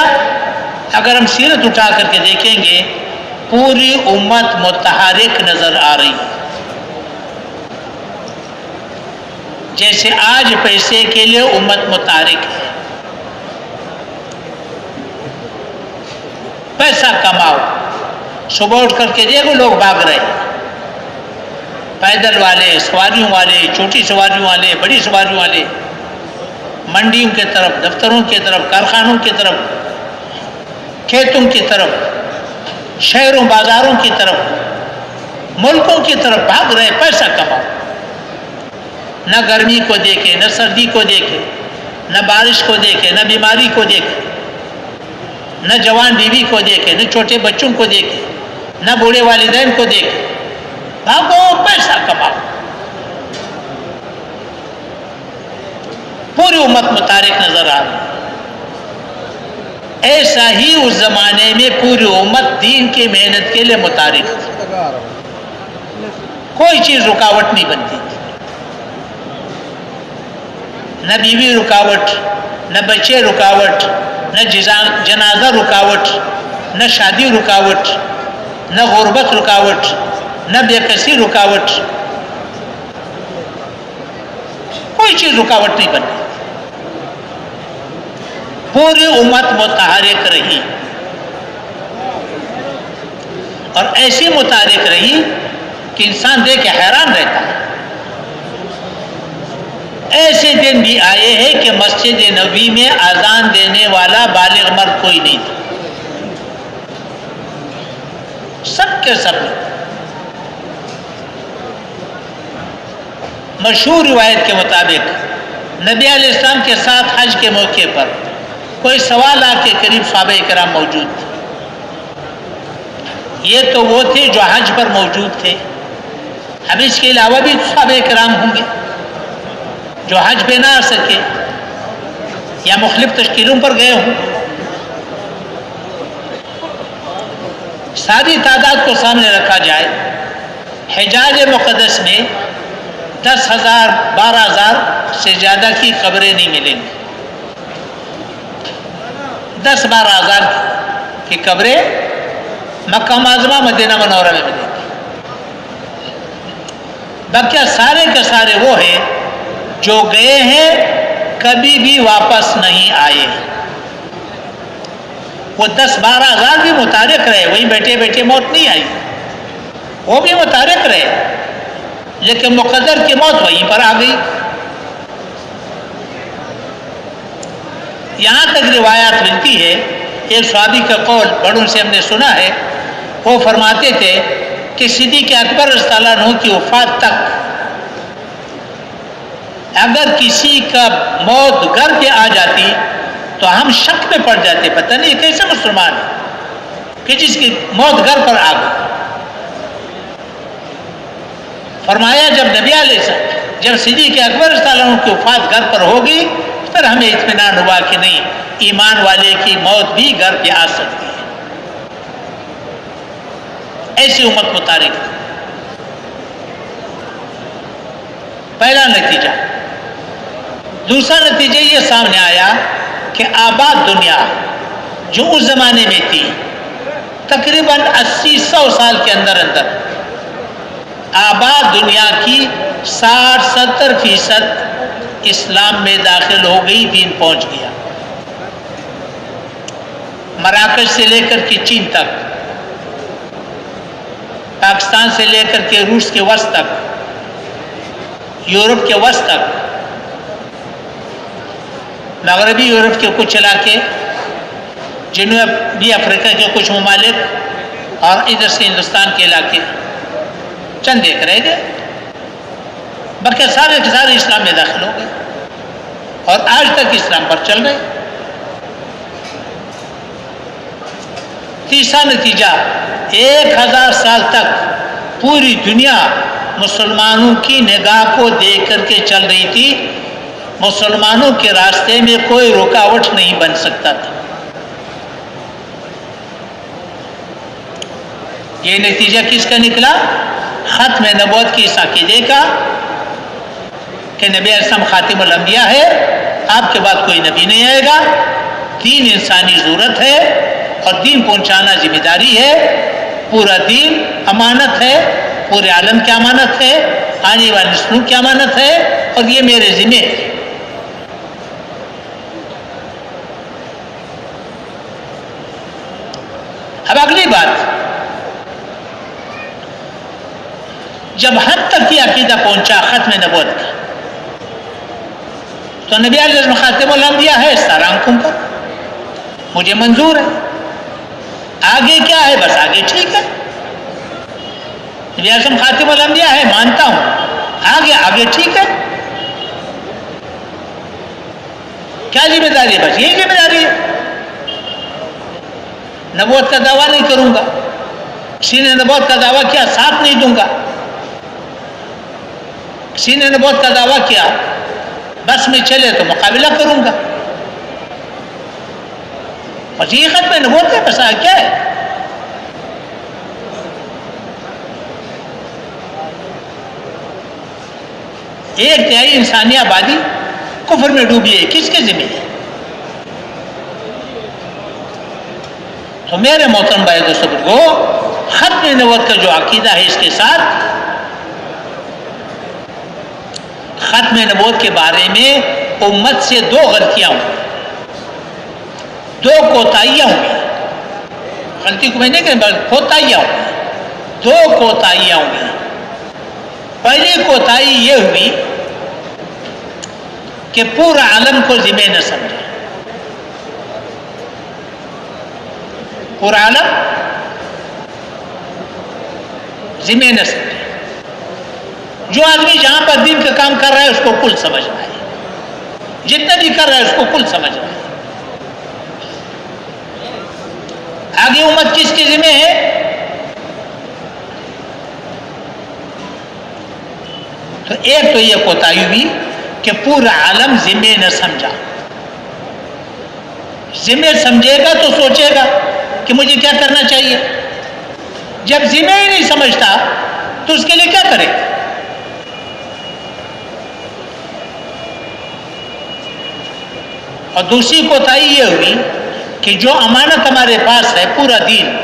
اگر ہم سیرت اٹھا کر کے دیکھیں گے، پوری امت متحرک نظر آ رہی ہے. جیسے آج پیسے کے لیے امت متحرک ہے، پیسہ کماؤ. صبح اٹھ کر کے دیکھو لوگ بھاگ رہے ہیں، پیدل والے، سواریوں والے، چھوٹی سواریوں والے، بڑی سواریوں والے، منڈیوں کی طرف، دفتروں کی طرف، کارخانوں کی طرف، کھیتوں کی طرف، شہروں بازاروں کی طرف، ملکوں کی طرف بھاگ رہے. پیسہ کماؤ. نہ گرمی کو دیکھے، نہ سردی کو دیکھے، نہ بارش کو دیکھے، نہ بیماری کو دیکھے، نہ جوان بیوی کو دیکھے، نہ چھوٹے بچوں کو دیکھے، نہ بوڑھے والدین کو دیکھے. بھاگو، پیسہ کماؤ. پوری امت متحرک نظر آ رہی. ایسا ہی اس زمانے میں پوری امت دین کی محنت کے لیے متحرک تھی. کوئی چیز رکاوٹ نہیں بنتی تھی. نہ بیوی رکاوٹ، نہ بچے رکاوٹ، نہ جنازہ رکاوٹ، نہ شادی رکاوٹ، نہ غربت رکاوٹ، نہ بے کسی رکاوٹ. کوئی چیز رکاوٹ نہیں بنتی. پوری امت متحرک رہی، اور ایسی متحرک رہی کہ انسان دیکھ کے حیران رہتا ہے. ایسے دن بھی آئے ہیں کہ مسجد نبوی میں اذان دینے والا بالغ مرد کوئی نہیں تھا. سب کے سب مشہور روایت کے مطابق نبی علیہ السلام کے ساتھ حج کے موقع پر کوئی 1.25 لاکھ کے قریب صحابہ کرام موجود تھے. یہ تو وہ تھے جو حج پر موجود تھے. اب اس کے علاوہ بھی صحابہ کرام ہوں گے جو حج پہ نہ آ سکے یا مختلف تشکیلوں پر گئے ہوں. ساری تعداد کو سامنے رکھا جائے، حجاز مقدس میں 10,000 12,000 سے زیادہ کی قبریں نہیں ملیں گی. 10-12,000 کی قبریں مکہ معظمہ مدینہ منورہ میں ملیں گی. باقی سارے کے سارے وہ ہیں جو گئے ہیں کبھی بھی واپس نہیں آئے. وہ 10-12,000 بھی متارک رہے، وہیں بیٹھے بیٹھے موت نہیں آئی، وہ بھی متارک رہے، لیکن مقدر کی موت وہیں پر آ گئی. یہاں تک روایات ملتی ہے، ایک صحابی کا قول بڑوں سے ہم نے سنا ہے، وہ فرماتے تھے کہ صدیق اکبر رضی اللہ عنہ کی وفات تک اگر کسی کا موت گھر پہ آ جاتی تو ہم شک میں پڑ جاتے، پتہ نہیں یہ کیسے مسلمان ہے کہ جس کی موت گھر پر آ گئی. فرمایا جب نبی علیہ السلام، جب صدیق اکبر رضی اللہ عنہ کی وفات گھر پر ہوگی پھر ہمیں اطمینان ہوا کہ نہیں، ایمان والے کی موت بھی گھر پہ آ سکتی ہے. ایسی امت متارک. پہلا نتیجہ. دوسرا نتیجہ یہ سامنے آیا کہ آباد دنیا جو اس زمانے میں تھی تقریباً 80-100 سال کے اندر آباد دنیا کی 60-70% اسلام میں داخل ہو گئی، دین پہنچ گیا. مراکش سے لے کر کے چین تک، پاکستان سے لے کر کے روس کے وسط تک، یورپ کے وسط تک، مغربی یورپ کے کچھ علاقے، جنوبی افریقہ کے کچھ ممالک اور ادھر سے ہندوستان کے علاقے چند ایک رہ گئے. باقی سارے کے سارے اسلام میں داخل ہو گئے اور آج تک اسلام پر چل رہے. تیسرا نتیجہ، 1000 سال تک پوری دنیا مسلمانوں کی نگاہ کو دیکھ کر کے چل رہی تھی. مسلمانوں کے راستے میں کوئی رکاوٹ نہیں بن سکتا تھا. یہ نتیجہ کس کا نکلا؟ ختم نبوت کی اس عقیدے کا کہ نبی علیہ السلام خاتم الانبیاء ہے، آپ کے بعد کوئی نبی نہیں آئے گا. دین انسانی ضرورت ہے اور دین پہنچانا ذمہ داری ہے. پورا دین امانت ہے، پورے عالم کی امانت ہے، آنے والی نسلوں کی امانت ہے اور یہ میرے ذمہ ہے. اب اگلی بات، جب حد تک یہ عقیدہ پہنچا ختم نبوت کا تو نبی علیہ السلام خاتم الانبیاء ہے، سارا آنکھوں پر مجھے منظور ہے. آگے کیا ہے؟ بس آگے ٹھیک ہے، نبی علیہ السلام خاتم الانبیاء ہے، مانتا ہوں. آگے ٹھیک ہے. کیا ذمہ داری ہے؟ بس یہی ذمہ داری ہے. نبوت کا دعویٰ نہیں کروں گا، کسی نے نبوت کا دعویٰ کیا ساتھ نہیں دوں گا، کسی نے نبوت کا دعویٰ کیا بس میں چلے تو مقابلہ کروں گا. بس یہ ختم نبوت ہے. بس کیا ہے؟ ایک تہائی انسانی آبادی کفر میں ڈوبی ہے، کس کے ذمہ ہے؟ تو میرے محترم بھائی دوستوں کو ختم نبوت کا جو عقیدہ ہے، اس کے ساتھ ختم نبوت کے بارے میں امت سے 2 غلطیاں ہوئی، 2 کوتاہیاں ہوئی. غلطی کو میں نہیں کہہ رہا، کوتاہیاں ہوئی. 2 کوتاہیاں ہوئی. پہلی کوتاہی یہ ہوئی کہ پورا عالم کو ذمہ نہ سمجھا. پورا عالم ذمہ نہ سمجھا. جو آدمی جہاں پر دین کا کام کر رہا ہے اس کو کل سمجھنا ہے، جتنا بھی کر رہا ہے اس کو کل سمجھنا ہے۔ آگے امت کس کے ذمہ ہے؟ تو ایک تو یہ کوتاہی ہوئی کہ پورا عالم ذمہ نہ سمجھا۔ ذمہ سمجھے گا تو سوچے گا کہ مجھے کیا کرنا چاہیے، جب ذمہ ہی نہیں سمجھتا تو اس کے لیے کیا کرے؟ اور دوسری کوتاہی یہ ہوئی کہ جو امانت ہمارے پاس ہے پورا دین،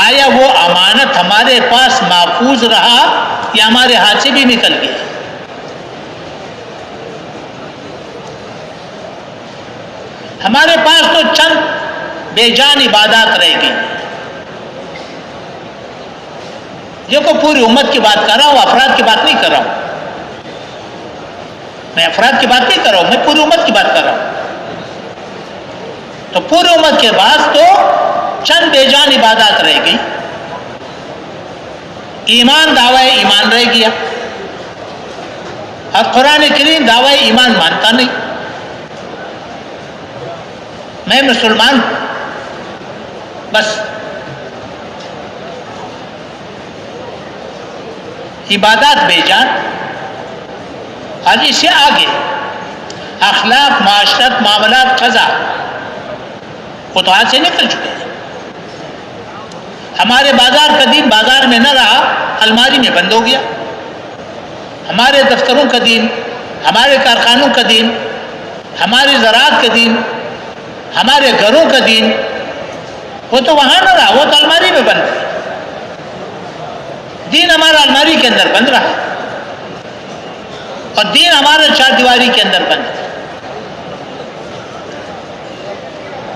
آیا وہ امانت ہمارے پاس محفوظ رہا یا ہمارے ہاتھ سے بھی نکل گیا؟ ہمارے پاس تو چند بے جان عبادات رہ گئی۔ دیکھو پوری امت کی بات کر رہا ہوں، افراد کی بات نہیں کر رہا ہوں، میں افراد کی بات نہیں کر رہا ہوں، میں پوری امت کی بات کر رہا ہوں۔ تو پوری امت کے پاس تو چند بے جان عبادات رہ گئی، ایمان دعوی ایمان رہ گیا، اور قرآن کریم دعوی ایمان مانتا نہیں، میں مسلمان ہوں بس۔ عبادات بے جان، اور اس سے آگے اخلاق، معاشرت، معاملات، قضا وہ تو ہاتھ سے نکل چکے ہیں۔ ہمارے بازار کا دین بازار میں نہ رہا، الماری میں بند ہو گیا۔ ہمارے دفتروں کا دین، ہمارے کارخانوں کا دین، ہماری زراعت کا دین، ہمارے گھروں کا دین وہ تو وہاں نہ رہا، وہ تو الماری میں بند ہے۔ دین ہمارا الماری کے اندر بند رہا، اور دین ہمارا چار دیواری کے اندر بند ہے،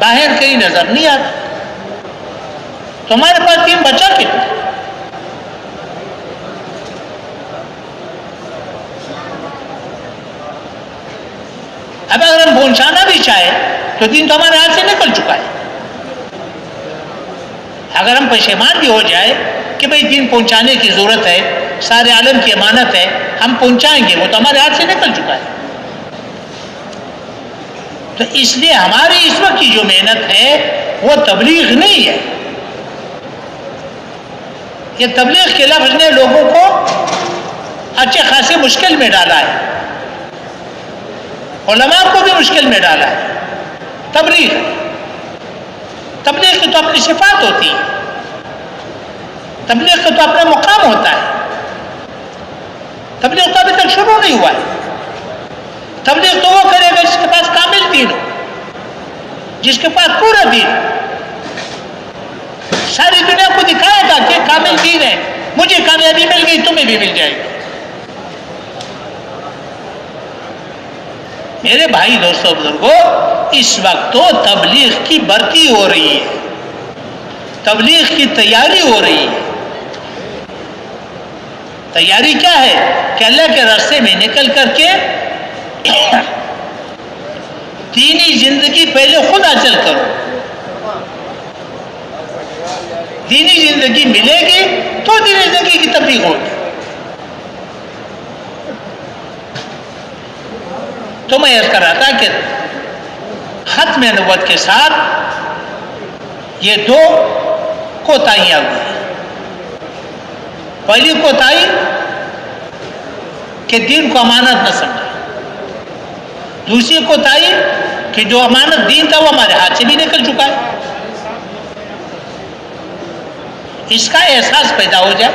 باہر کہیں نظر نہیں آتا۔ تو ہمارے پاس دین بچا کتنا؟ اب اگر ہم پہنچانا بھی چاہے تو دین تو ہمارے ہاتھ سے نکل چکا ہے۔ اگر ہم پشیمان بھی ہو جائے کہ بھئی دین پہنچانے کی ضرورت ہے، سارے عالم کی امانت ہے، ہم پہنچائیں گے، وہ تو ہمارے ہاتھ سے نکل چکا ہے۔ تو اس لیے ہماری اس وقت کی جو محنت ہے وہ تبلیغ نہیں ہے۔ یہ تبلیغ کے لفظ نے لوگوں کو اچھے خاصے مشکل میں ڈالا ہے، علماء کو بھی مشکل میں ڈالا ہے۔ تبلیغ کی تو اپنی صفات ہوتی ہے، تبلیغ کا تو اپنا مقام ہوتا ہے۔ تبلیغ تو ابھی تک شروع نہیں ہوا ہے۔ تبلیغ تو وہ کرے گا جس کے پاس کامل دین ہو، جس کے پاس پورا دین ہو، ساری دنیا کو دکھائے گا کہ کامل دین ہے، مجھے کامیابی مل گئی تمہیں بھی مل جائے گی۔ میرے بھائی دوستوں بزرگوں، اس وقت تو تبلیغ کی بھرتی ہو رہی ہے، تبلیغ کی تیاری ہو رہی ہے۔ تیاری کیا ہے کہ اللہ کے راستے میں نکل کر کے دینی زندگی پہلے خود حاصل کرو، دینی زندگی ملے گی تو دینی زندگی کی تبلیغ ہوگی۔ تو میں عرض کر رہا تھا کہ ختم نبوت کے ساتھ یہ دو کوتاہیاں ہوئی ہیں۔ پہلی کوتاہی کہ دین کو امانت نہ سمجھا، دوسری کوتاہی کہ جو امانت دین تھا وہ ہمارے ہاتھ سے بھی نکل چکا ہے۔ اس کا احساس پیدا ہو جائے۔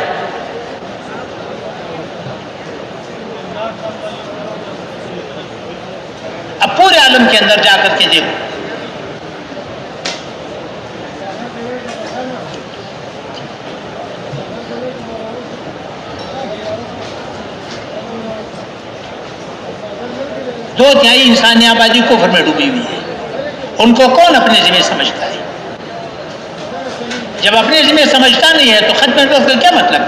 اب پورے عالم کے اندر جا کر کے دیکھو، دو تہائی انسانی آبادی کفر میں ڈوبی ہوئی ہے، ان کو کون اپنے ذمہ سمجھتا ہے؟ جب اپنے ذمہ سمجھتا نہیں ہے تو ختم نبوت کا کیا مطلب؟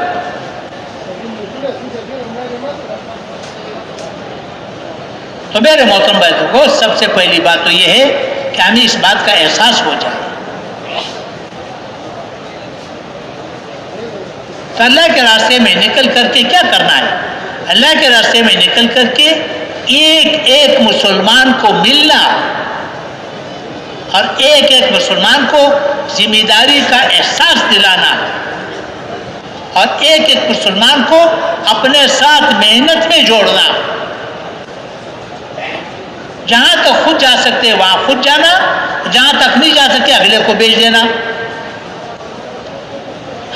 تو میرے محترم بھائیوں کو سب سے پہلی بات تو یہ ہے کہ ہمیں اس بات کا احساس ہو جائے تو اللہ کے راستے میں نکل کر کے کیا کرنا ہے؟ اللہ کے راستے میں نکل کر کے ایک ایک مسلمان کو ملنا اور ایک ایک مسلمان کو ذمہ داری کا احساس دلانا اور ایک ایک مسلمان کو اپنے ساتھ محنت میں جوڑنا. جہاں تک خود جا سکتے وہاں خود جانا، جہاں تک نہیں جا سکتے اگلے کو بھیج دینا.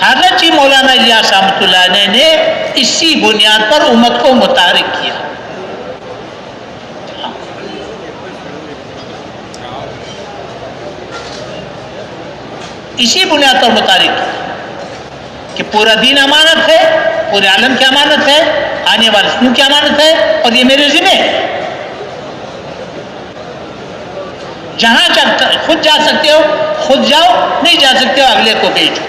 حضرت جی مولانا الیاس رحمۃ اللہ علیہ نے اسی بنیاد پر امت کو متحرک کیا. اسی بنیاد پر متحرک کیا کہ پورا دین امانت ہے، پورے عالم کی امانت ہے، آنے والے سنوں کی امانت ہے اور یہ میرے ذمہ ہے. جہاں خود جا سکتے ہو خود جاؤ، نہیں جا سکتے ہو اگلے کو بھیجو.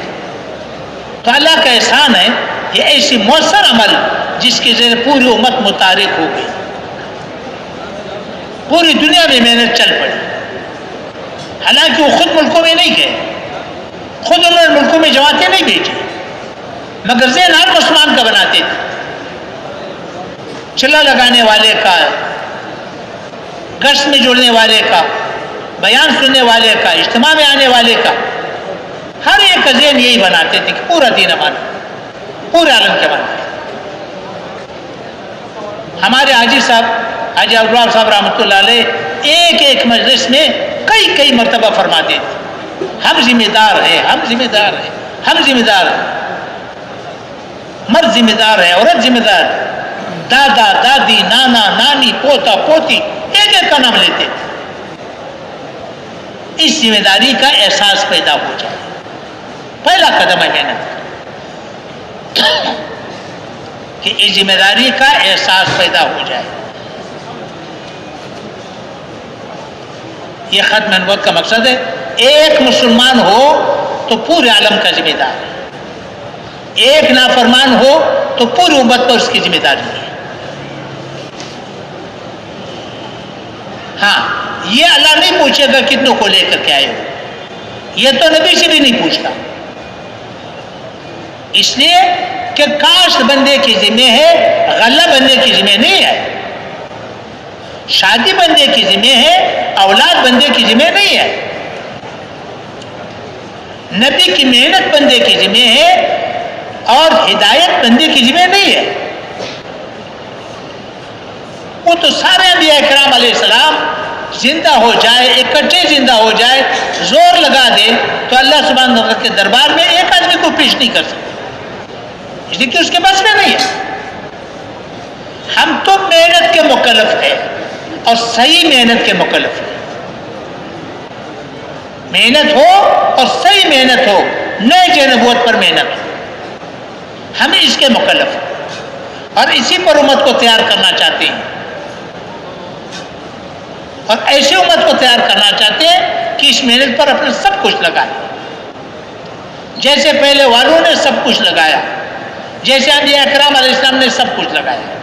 تو اللہ کا احسان ہے یہ ایسی مؤثر عمل جس کے ذریعے پوری امت متحرک ہو گئی، پوری دنیا میں محنت چل پڑی. حالانکہ وہ خود ملکوں میں نہیں گئے، خود انہوں نے ملکوں میں جماعتیں نہیں بھیجی، مگر ذہن ہر مسلمان کا بناتے تھے. چلا لگانے والے کا، گشت میں جڑنے والے کا، بیان سننے والے کا، اجتماع میں آنے والے کا، ہر ایک کا ذہن یہی بناتے تھے کہ پورا دین امانت، پورے عالم کے امانت. ہمارے حاجی صاحب حاجی عبداللہ صاحب رحمۃ اللہ علیہ ایک ایک مجلس میں کئی مرتبہ فرماتے تھے ہم ذمہ دار ہیں، ہم ذمہ دار ہیں، ہم ذمہ دار ہیں. مرد ذمہ دار ہے، عورت ذمہ دار ہے، دادا دادی نانا نانی پوتا پوتی ایک ایک کا نام لیتے تھے. اس ذمہ داری کا احساس پیدا ہو جائے، پہلا قدم ہے محنت کہ اس ذمہ داری کا احساس پیدا ہو جائے. یہ ختم نبوت کا مقصد ہے. ایک مسلمان ہو تو پورے عالم کا ذمہ دار ہے، ایک نافرمان ہو تو پوری امت پر اس کی ذمہ داری ہے. ہاں یہ اللہ نہیں پوچھے گا کتنوں کو لے کر کے آئے ہو، یہ تو نبی سے بھی نہیں پوچھتا. اس لیے کہ کاشت بندے کی ذمہ ہے، غلہ بندے کی ذمہ نہیں ہے. شادی بندے کی ذمہ ہے، اولاد بندے کی ذمہ نہیں ہے. نبی کی محنت بندے کی ذمہ ہے اور ہدایت بندے کی ذمہ نہیں ہے. وہ تو سارے انبیاء کرام علیہ السلام زندہ ہو جائے، اکٹھے زندہ ہو جائے، زور لگا دے تو اللہ سبحانہ وتعالیٰ کے دربار میں ایک آدمی کو پیش نہیں کر سکتے، اس لیے کہ اس کے بس میں نہیں ہے. ہم تو محنت کے مکلف ہیں اور صحیح محنت کے مکلف ہیں. محنت ہو اور صحیح محنت ہو، نئے نبوت پر محنت ہو، ہم اس کے مکلف ہیں اور اسی پر امت کو تیار کرنا چاہتے ہیں. اور ایسی امت کو تیار کرنا چاہتے ہیں کہ اس محنت پر اپنا سب کچھ لگائے، جیسے پہلے والوں نے سب کچھ لگایا، جیسے انبیاء کرام علیہ السلام نے سب کچھ لگایا.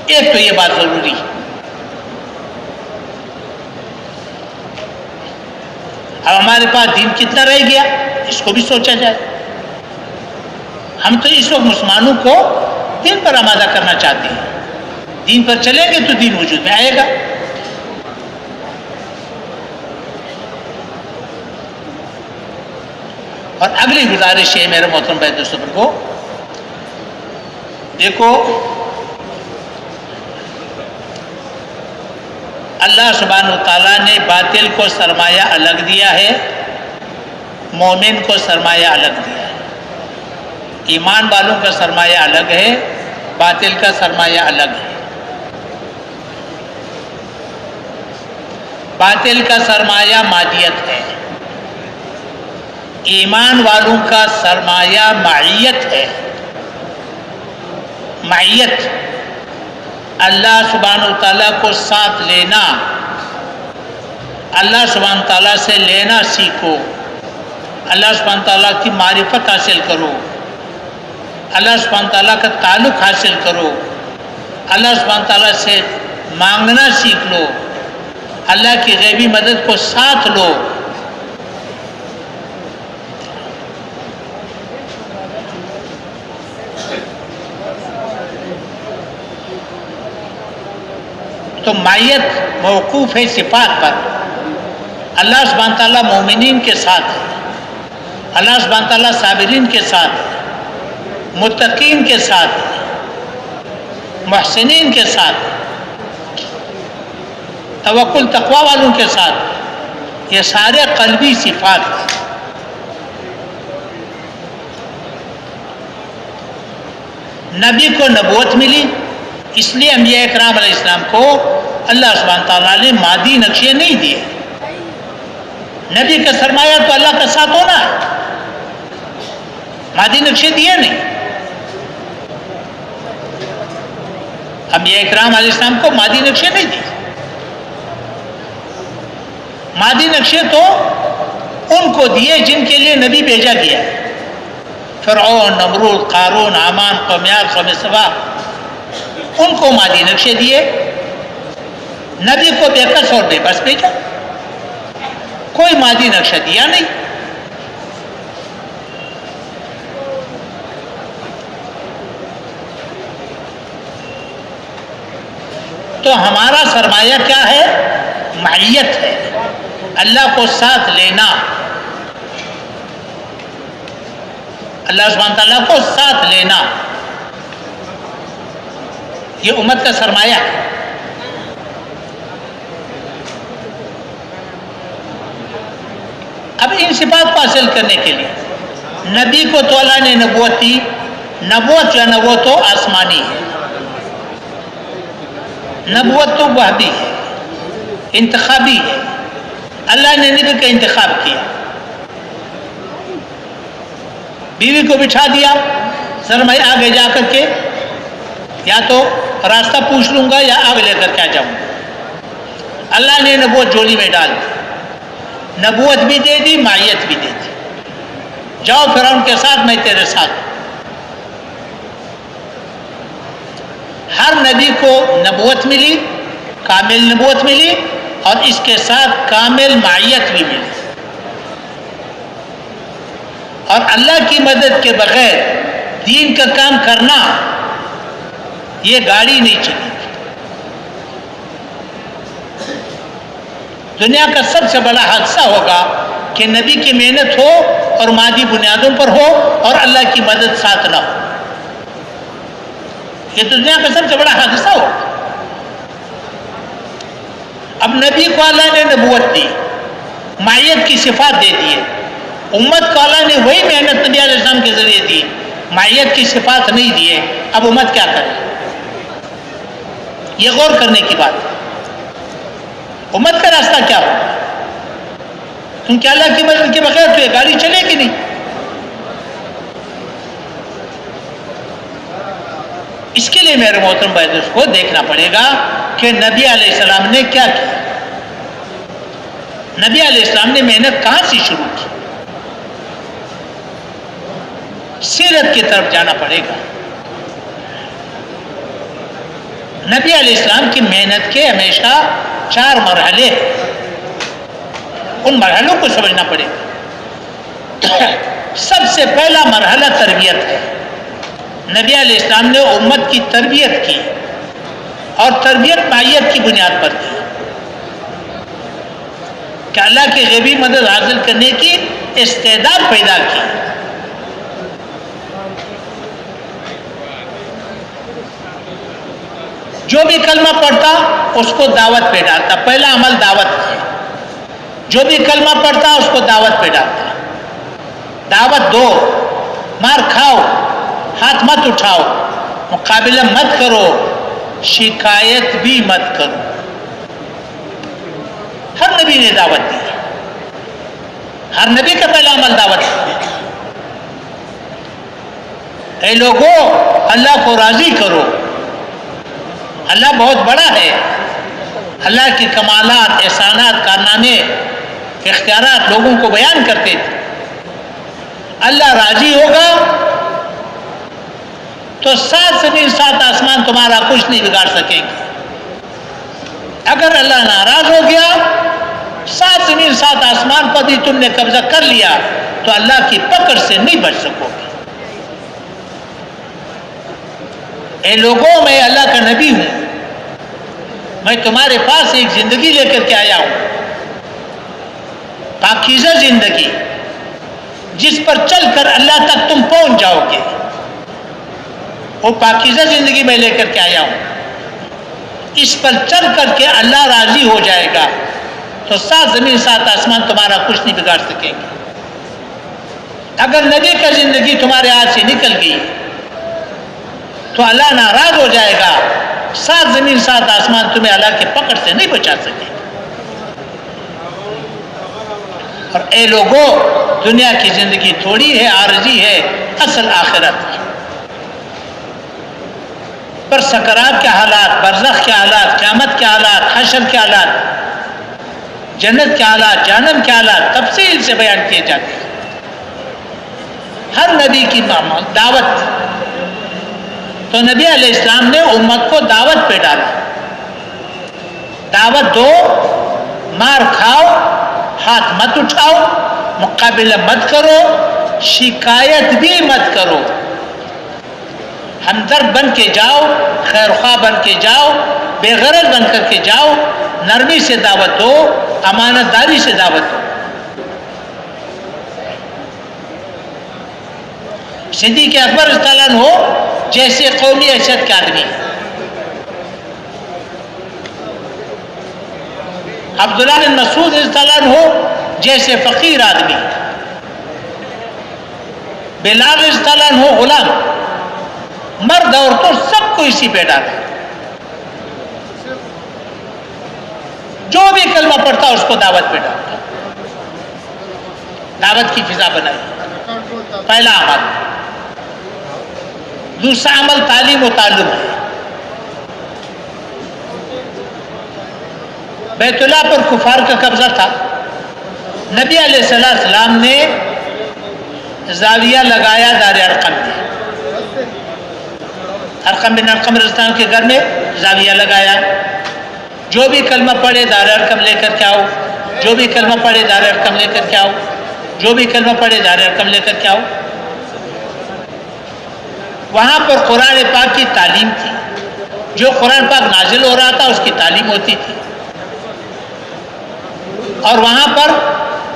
ایک تو یہ بات ضروری ہے. اب ہمارے پاس دین کتنا رہ گیا اس کو بھی سوچا جائے. ہم تو اس وقت مسلمانوں کو دین پر آمادہ کرنا چاہتے ہیں. دین پر چلیں گے تو دین وجود میں آئے گا. اور اگلی گزارش ہے میرے محترم بھائی دوستوں کو، دیکھو اللہ سبحانہ وتعالیٰ نے باطل کو سرمایہ الگ دیا ہے، مومن کو سرمایہ الگ دیا ہے. ایمان والوں کا سرمایہ الگ ہے، باطل کا سرمایہ الگ ہے. باطل کا سرمایہ مادیت ہے، ایمان والوں کا سرمایہ معیت ہے. معیت اللہ سبحانہ وتعالیٰ کو ساتھ لینا، اللہ سبحانہ وتعالیٰ سے لینا سیکھو، اللہ سبحانہ وتعالیٰ کی معرفت حاصل کرو، اللہ سبحانہ وتعالیٰ کا تعلق حاصل کرو، اللہ سبحانہ وتعالیٰ سے مانگنا سیکھ لو، اللہ کی غیبی مدد کو ساتھ لو. تو معیت موقوف ہے صفات پر. اللہ سبحانہ تعالیٰ مومنین کے ساتھ ہے, اللہ سبحانہ تعالیٰ صابرین کے ساتھ ہے, متقین کے ساتھ ہے, محسنین کے ساتھ, توکل تقوی والوں کے ساتھ. یہ سارے قلبی صفات ہیں. نبی کو نبوت ملی, اس لیے انبیاء اکرام علیہ السلام کو اللہ سبحانہ تعالیٰ نے مادی نقشے نہیں دیے. نبی کا سرمایہ تو اللہ کا ساتھ ہونا ہے, مادی نقشے دیے نہیں. انبیاء اکرام علیہ السلام کو مادی نقشے نہیں دیے. مادی نقشے تو ان کو دیے جن کے لیے نبی بھیجا گیا. فرعون, نمرود, قارون, حامان, قومیار, قوم سبا, ان کو مادی نقشے دیے. نبی کو بے کس اور بے بس بھیجا, کوئی مادی نقشہ دیا نہیں. تو ہمارا سرمایہ کیا ہے؟ معیت ہے, اللہ کو ساتھ لینا. اللہ سبحانہ تعالیٰ کو ساتھ لینا, یہ امت کا سرمایہ ہے. اب ان صفات کو حاصل کرنے کے لیے نبی کو تو اللہ نے نبوت دی. نبوت جو ہے نا وہ تو آسمانی ہے, نبوت تو وحبی ہے, انتخابی ہے. اللہ نے نبی کا انتخاب کیا, بیوی کو بٹھا دیا, سر میں آگے جا کر کے یا تو راستہ پوچھ لوں گا یا آگ لے کر کے آ جاؤں گا. اللہ نے نبوت جولی میں ڈال دی, نبوت بھی دے دی, معیت بھی دے دی. جاؤ فرعون کے ساتھ, میں تیرے ساتھ. ہر نبی کو نبوت ملی, کامل نبوت ملی, اور اس کے ساتھ کامل معیت بھی ملی. اور اللہ کی مدد کے بغیر دین کا کام کرنا, یہ گاڑی نہیں چلے گی. دنیا کا سب سے بڑا حادثہ ہوگا کہ نبی کی محنت ہو اور مادی بنیادوں پر ہو اور اللہ کی مدد ساتھ نہ ہو. یہ دنیا کا سب سے بڑا حادثہ ہوگا. اب نبی کو اللہ نے نبوت دی, معیت کی صفات دے دیے. امت کو اللہ نے وہی محنت نبی علیہ السلام کے ذریعے دی, معیت کی صفات نہیں دیے. اب امت کیا کرے؟ یہ غور کرنے کی بات ہے. امت کا راستہ کیا ہوگا؟ کیونکہ اللہ کی مدد کے بغیر تو یہ گاڑی چلے گی نہیں. اس کے لیے میرے محترم بھائی دوست کو دیکھنا پڑے گا کہ نبی علیہ السلام نے کیا کیا. نبی علیہ السلام نے محنت کہاں سے شروع کی؟ سیرت کی طرف جانا پڑے گا. نبی علیہ السلام کی محنت کے ہمیشہ 4 مرحلے ہیں, ان مرحلوں کو سمجھنا پڑے گا. سب سے پہلا مرحلہ تربیت ہے. نبی علیہ السلام نے امت کی تربیت کی, اور تربیت معیت کی بنیاد پر کی کہ اللہ کی غیبی مدد حاصل کرنے کی استعداد پیدا کی. جو بھی کلمہ پڑھتا اس کو دعوت پہ ڈالتا. پہلا عمل دعوت ہے. جو بھی کلمہ پڑھتا اس کو دعوت پہ ڈالتا. دعوت دو, مار کھاؤ, ہاتھ مت اٹھاؤ, مقابلہ مت کرو, شکایت بھی مت کرو. ہر نبی نے دعوت دی, ہر نبی کا پہلا عمل دعوت ہے. اے لوگوں, اللہ کو راضی کرو. اللہ بہت بڑا ہے. اللہ کی کمالات, احسانات, کارنامے, اختیارات لوگوں کو بیان کرتے تھے. اللہ راضی ہوگا تو 7 زمین 7 آسمان تمہارا کچھ نہیں بگاڑ سکیں گے. اگر اللہ ناراض ہو گیا, 7 زمین 7 آسمان پر بھی تم نے قبضہ کر لیا تو اللہ کی پکڑ سے نہیں بچ سکو گے. اے لوگوں, میں اللہ کا نبی ہوں, میں تمہارے پاس ایک زندگی لے کر کے آیا ہوں، پاکیزہ زندگی، جس پر چل کر اللہ تک تم پہنچ جاؤ گے، وہ پاکیزہ زندگی میں لے کر کے آیا ہوں، اس پر چل کر کے اللہ راضی ہو جائے گا تو 7 زمین 7 آسمان تمہارا کچھ نہیں بگاڑ سکیں گے۔ اگر نبی کا زندگی تمہارے ہاتھ سے نکل گئی تو اللہ ناراض ہو جائے گا، 7 زمین 7 آسمان تمہیں اللہ کے پکڑ سے نہیں بچا سکے گا۔ اور اے لوگوں، دنیا کی زندگی تھوڑی ہے، عارضی ہے، اصل آخرت ہے۔ پر سکرات کے حالات، برزخ کے حالات، قیامت کے حالات، حشر کے حالات، جنت کے حالات، جہنم کے حالات تفصیل سے بیان کیے جاتے ہیں۔ ہر نبی کی دعوت، تو نبی علیہ السلام نے امت کو دعوت پہ ڈالا، دعوت دو، مار کھاؤ، ہاتھ مت اٹھاؤ، مقابلہ مت کرو، شکایت بھی مت کرو، ہمدرد بن کے جاؤ، خیر خواہ بن کے جاؤ، بے غرض بن کر کے جاؤ، نرمی سے دعوت دو، امانت داری سے دعوت دو۔ صدیق اکبر رضی اللہ عنہ ہو جیسے قومی حیثیت کے آدمی، عبداللہ بن مسعود رضی اللہ عنہ ہو جیسے فقیر آدمی، بلال رضی اللہ عنہ ہو غلام، مرد عورتوں سب کو اسی پہ ڈالا، جو بھی کلمہ پڑھتا اس کو دعوت پہ ڈالتا، دعوت کی فضا بنائی۔ پہلا عمل۔ دوسرا عمل تعلیم و تعلم ہے۔ بیت اللہ پر کفار کا قبضہ تھا، نبی علیہ السلام نے زاویہ لگایا دار ارقم میں، ارقم بن ارقم رضی اللہ عنہ کے گھر میں زاویہ لگایا، جو بھی کلمہ پڑھے دار ارقم لے کر کے آؤ، جو بھی کلمہ پڑھے دار ارقم لے کر کے آؤ، جو بھی کلمہ پڑھے دار ارقم لے کر کے آؤ۔ وہاں پر قرآن پاک کی تعلیم تھی، جو قرآن پاک نازل ہو رہا تھا اس کی تعلیم ہوتی تھی، اور وہاں پر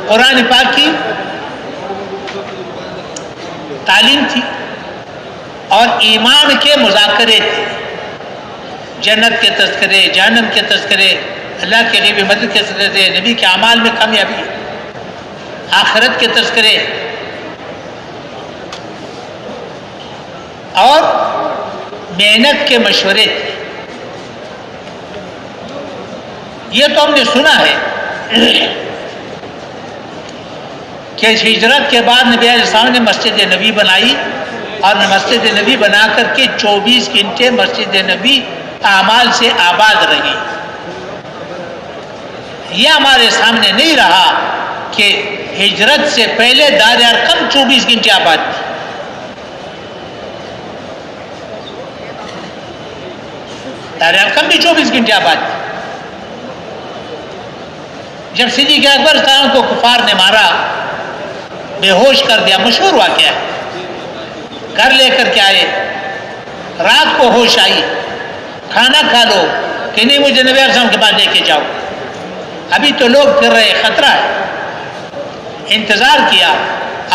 قرآن پاک کی تعلیم تھی اور ایمان کے مذاکرے تھے، جنت کے تذکرے، جہنم کے تذکرے، اللہ کے غیبی مدد کے تذکرے، نبی کے اعمال میں کامیابی، آخرت کے تذکرے، اور محنت کے مشورے تھے۔ یہ تو ہم نے سنا ہے کہ ہجرت کے بعد نبی علیہ السلام نے مسجد نبی بنائی، اور مسجد نبی بنا کر کے 24 گھنٹے مسجد نبی اعمال سے آباد رہی۔ یہ ہمارے سامنے نہیں رہا کہ ہجرت سے پہلے دار ارقم 24 گھنٹے آباد تھی۔ دار ارقم بھی 24 گھنٹے آباد تھی۔ جب صدیق اکبر صلی اللہ علیہ وسلم کو کفار نے مارا، بے ہوش کر دیا، مشہور واقعہ ہے، گھر لے کر کے آئے، رات کو ہوش آئی، کھانا کھا لو کہ نہیں مجھے نبی علیہ السلام کے پاس لے کے جاؤ، ابھی تو لوگ پھر رہے، خطرہ ہے۔ انتظار کیا،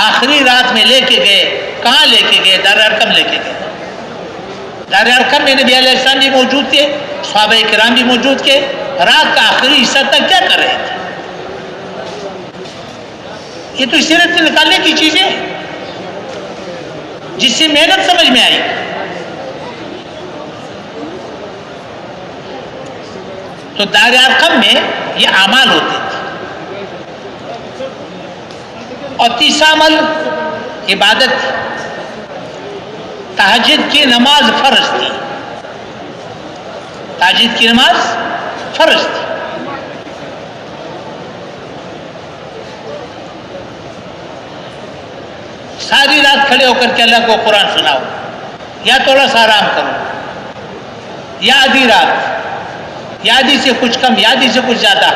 آخری رات میں لے کے گئے، کہاں لے کے گئے؟ دار ارقم لے کے گئے۔ دار ارقم میں نبی علیہ السلام بھی موجود تھے، صحابہ کرام بھی موجود تھے، رات کا آخری حصہ تک کیا کر رہے تھے؟ یہ تو سیرت سے نکالنے کی چیزیں ہیں جس سے محنت سمجھ میں آئی۔ تو دار ارقم میں یہ اعمال ہوتے تھے۔ اور تیسرا عمل عبادت تھی، تہجد کی نماز فرض تھی، تہجد کی نماز فرض تھی۔ ساری رات کھڑے ہو کر کے اللہ کو قرآن سناؤ، یا تھوڑا سا آرام کرو، یا آدھی رات، یا آدھی سے کچھ کم، یا آدھی سے کچھ زیادہ۔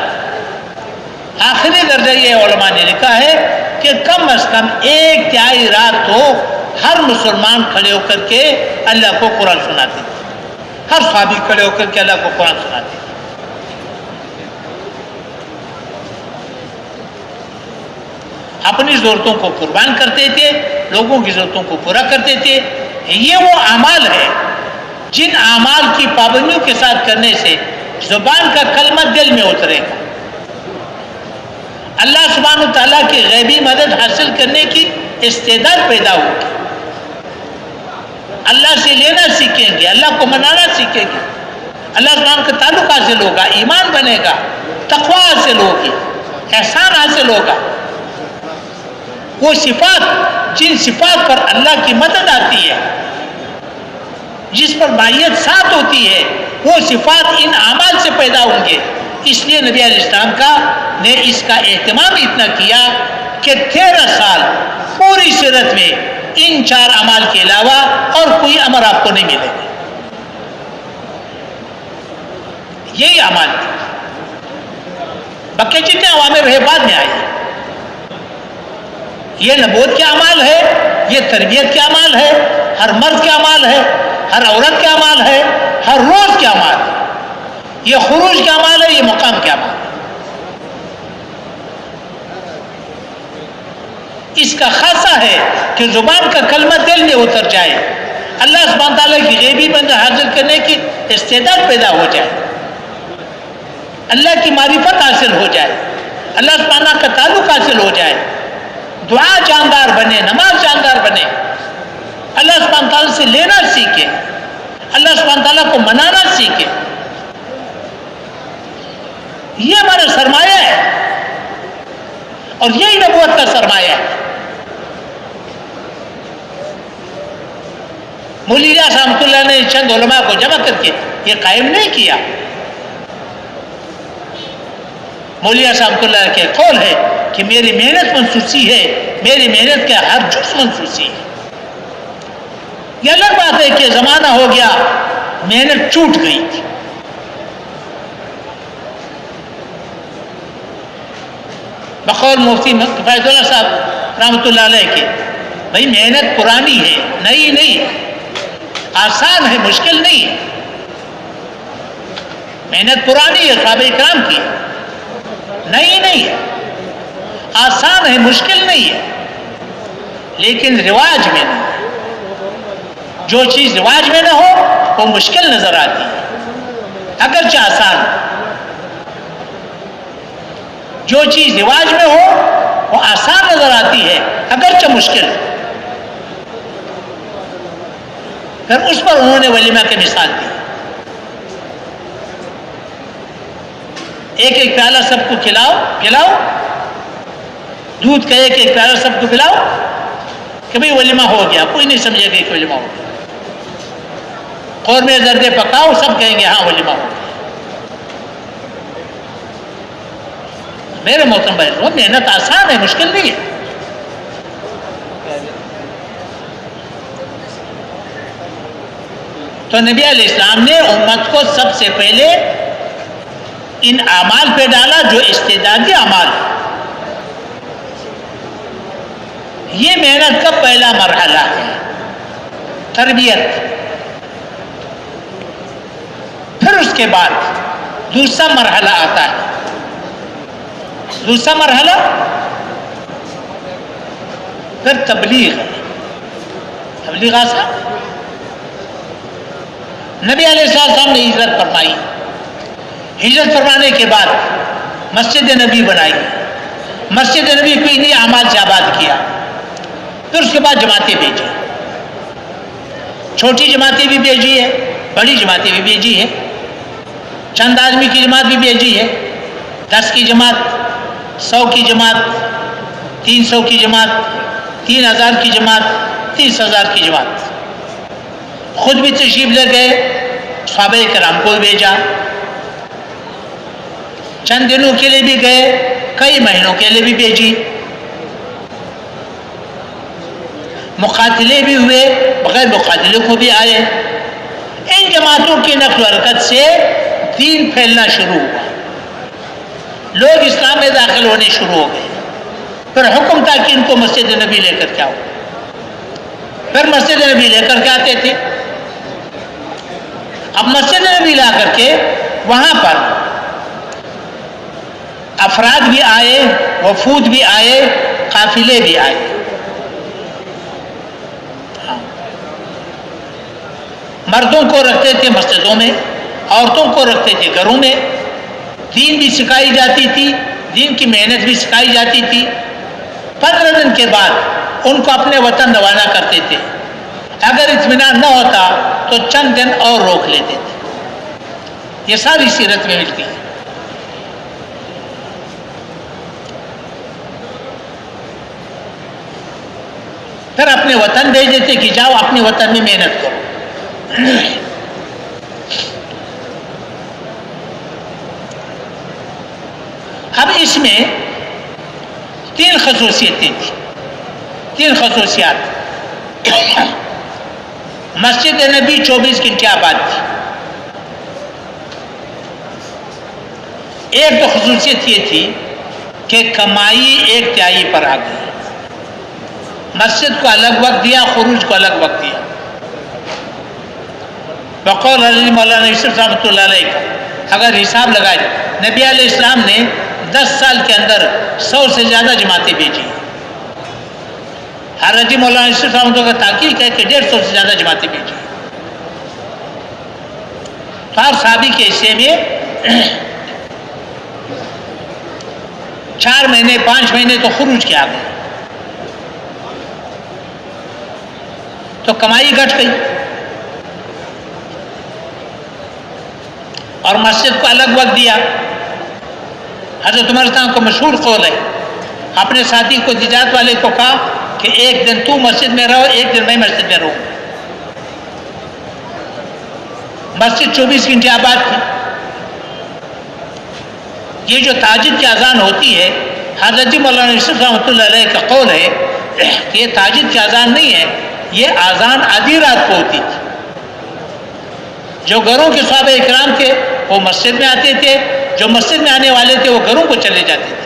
آخری درجہ یہ علماء نے لکھا ہے کہ کم از کم 1/3 رات تو ہر مسلمان کھڑے ہو کر کے اللہ کو قرآن سناتے تھے، ہر صحابی کھڑے ہو کر کے اللہ کو قرآن سناتے تھے۔ اپنی ضرورتوں کو قربان کرتے تھے، لوگوں کی ضرورتوں کو پورا کرتے تھے. یہ وہ اعمال ہے جن اعمال کی پابندیوں کے ساتھ کرنے سے زبان کا کلمہ دل میں اترے گا. اللہ سبحانہ تعالیٰ کی غیبی مدد حاصل کرنے کی استعداد پیدا ہوگی. اللہ سے لینا سیکھیں گے، اللہ کو منانا سیکھیں گے، اللہ سبحانہ کا تعلق حاصل ہوگا، ایمان بنے گا، تقوی حاصل ہوگی، احسان حاصل ہوگا. وہ صفات جن صفات پر اللہ کی مدد آتی ہے، جس پر مائیت ساتھ ہوتی ہے، وہ صفات ان اعمال سے پیدا ہوں گے. اس لیے نبی علیہ السلام نے اس کا اہتمام اتنا کیا کہ 13 سال پوری سیرت میں ان 4 اعمال کے علاوہ اور کوئی امر آپ کو نہیں ملے گا. یہی اعمال تھے. باقی جتنے اوامر ہے بعد میں آئے. یہ نبوت کے اعمال ہے، یہ تربیت کے اعمال ہے، ہر مرد کے اعمال ہے، ہر عورت کے اعمال ہے، ہر روز کے اعمال ہے. یہ خروج کے اعمال ہے، یہ مقام کے اعمال ہے. اس کا خاصہ ہے کہ زبان کا کلمہ دل میں اتر جائے، اللہ سبحانہ تعالیٰ کی غیبی مدد حاصل کرنے کی استعداد پیدا ہو جائے، اللہ کی معرفت حاصل ہو جائے، اللہ سبحانہ کا تعلق حاصل ہو جائے، دعا جاندار بنے، نماز جاندار بنے، اللہ سبحانہ تعالیٰ سے لینا سیکھے، اللہ سبحانہ تعالیٰ کو منانا سیکھے. یہ ہمارا سرمایہ ہے اور یہی نبوت کا سرمایہ ہے. مولی الیاس رحمۃ اللہ نے چند علماء کو جمع کر کے یہ قائم نہیں کیا. مولی الیاس رحمۃ اللہ کے قول ہے کہ میری محنت منسوسی ہے، میری محنت کا ہر جز منسوسی ہے. یہ الگ بات ہے کہ زمانہ ہو گیا، محنت چھوٹ گئی تھی. بقول مفتی کفایت اللہ صاحب رحمۃ اللہ علیہ کے، بھائی محنت پرانی ہے، نئی نہیں ہے، آسان ہے، مشکل نہیں ہے. محنت پرانی ہے، صحابہ کرام کی، نئی نہیں ہے، آسان ہے، مشکل نہیں ہے، لیکن رواج میں نہیں. جو چیز رواج میں نہ ہو وہ مشکل نظر آتی ہے اگرچہ آسان. جو چیز رواج میں ہو وہ آسان نظر آتی ہے اگرچہ مشکل. پھر اس پر انہوں نے ولیمہ کی مثال دی. ایک ایک پیالہ سب کو کھلاؤ، دودھ کا ایک ایک پیالہ سب کو پلاؤ کہ بھئی ولیمہ ہو گیا. کوئی نہیں سمجھے گا کہ ولیمہ ہو گیا. قورمے زردے پکاؤ، سب کہیں گے ہاں ولیمہ ہو گیا. میرے محترم بھائی، وہ محنت آسان ہے، مشکل نہیں ہے. تو نبی علیہ السلام نے امت کو سب سے پہلے ان اعمال پہ ڈالا جو استعدادی اعمال ہے. یہ محنت کا پہلا مرحلہ ہے، تربیت. پھر اس کے بعد دوسرا مرحلہ آتا ہے. دوسرا مرحلہ پھر تبلیغ ہے. تبلیغ آسان. نبی علیہ السلام نے ہجرت فرمائی. ہجرت فرمانے کے بعد مسجد نبی بنائی. مسجد نبی کو انہی اعمال سے آباد کیا. پھر اس کے بعد جماعتیں بھیجی. چھوٹی جماعتیں بھی بھیجی ہے، بڑی جماعتیں بھی بھیجی ہے. چند آدمی کی جماعت بھی بھیجی ہے، 10 کی جماعت، 100 کی جماعت، 300 کی جماعت، 3000 کی جماعت، 30,000 کی جماعت. خود بھی تشریف لے گئے، صحابہ کرام کو بھیجا. چند دنوں کے لیے بھی گئے، کئی مہینوں کے لیے بھی بھیجی. مقاتلے بھی ہوئے، بغیر مقاتلے کو بھی آئے. ان جماعتوں کی نقل و حرکت سے دین پھیلنا شروع ہوا. لوگ اسلام میں داخل ہونے شروع ہو گئے. پھر حکم تھا کہ ان کو مسجد نبی لے کر کے آؤ. پھر مسجد نبی لے کر کے آتے تھے. اب مسجد نبی لا کر کے وہاں پر افراد بھی آئے، وفود بھی آئے، قافلے بھی آئے. مردوں کو رکھتے تھے مسجدوں میں، عورتوں کو رکھتے تھے گھروں میں. دین بھی سکھائی جاتی تھی، دین کی محنت بھی سکھائی جاتی تھی. 15 دن کے بعد ان کو اپنے وطن روانہ کرتے تھے. اگر اطمینان نہ ہوتا تو چند دن اور روک لیتے تھے. یہ ساری سیرت میں ملتی ہے. پھر اپنے وطن بھیج دیتے کہ جاؤ اپنے وطن میں محنت کرو. اب اس میں 3 خصوصیتیں تھیں، 3 خصوصیات. مسجد نبی 24 گھنٹے آباد تھی. ایک تو خصوصیت یہ تھی کہ کمائی 1/3 پر آ گئی. مسجد کو الگ وقت دیا، خروج کو الگ وقت دیا. بقول حضرت مولانا یوسف رحمۃ اللہ علیہ کا اگر حساب لگائے، نبی علیہ السلام نے 10 سال کے اندر 100 سے زیادہ جماعتیں بھیجی. حضرت مولانا یوسف رحمۃ اللہ کا تحقیق ہے کہ 150 سے زیادہ جماعتیں بھیجی. تو ہر صحابی کے حصے میں 4 مہینے 5 مہینے تو خروج کے آ گئے. تو کمائی گھٹ گئی. اور مسجد کو الگ وقت دیا. حضرت عمر صاحب کو مشہور قول ہے، اپنے ساتھی کو تجارت والے کو کہا کہ 1 دن تو مسجد میں رہو، 1 دن میں مسجد میں رہوں. مسجد 24 گھنٹے آباد تھی. یہ جو تہجد کی اذان ہوتی ہے، حضرت مولانا یوسف رحمۃ اللہ علیہ کا قول ہے کہ یہ تہجد کی اذان نہیں ہے، یہ اذان آدھی رات کو ہوتی تھی. جو گھروں کے صحابہ اکرام تھے وہ مسجد میں آتے تھے، جو مسجد میں آنے والے تھے وہ گھروں کو چلے جاتے تھے.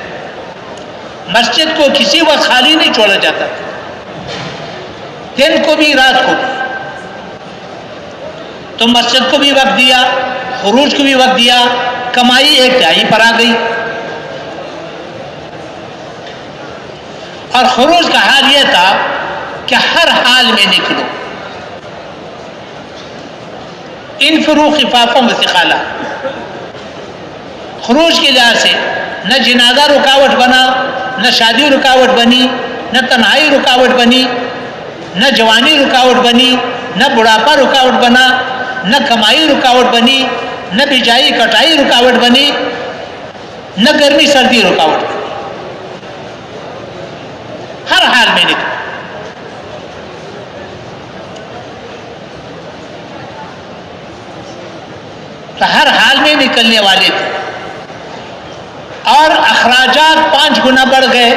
مسجد کو کسی وقت خالی نہیں چھوڑا جاتا تھا، دن کو بھی رات کو بھی. تو مسجد کو بھی وقت دیا، خروج کو بھی وقت دیا. کمائی 1/3 پر آ گئی. اور خروج کا حال یہ تھا کہ ہر حال میں نکلو. انفروا خفافا وثقالا. خروج کے لحاظ سے نہ جنازہ رکاوٹ بنا، نہ شادی رکاوٹ بنی، نہ تنہائی رکاوٹ بنی، نہ جوانی رکاوٹ بنی، نہ بڑھاپا رکاوٹ بنا، نہ کمائی رکاوٹ بنی، نہ بجائی کٹائی رکاوٹ بنی، نہ گرمی سردی رکاوٹ بنی. ہر حال میں نکلو. تو ہر حال میں نکلنے والے تھے. اور اخراجات 5 گنا بڑھ گئے.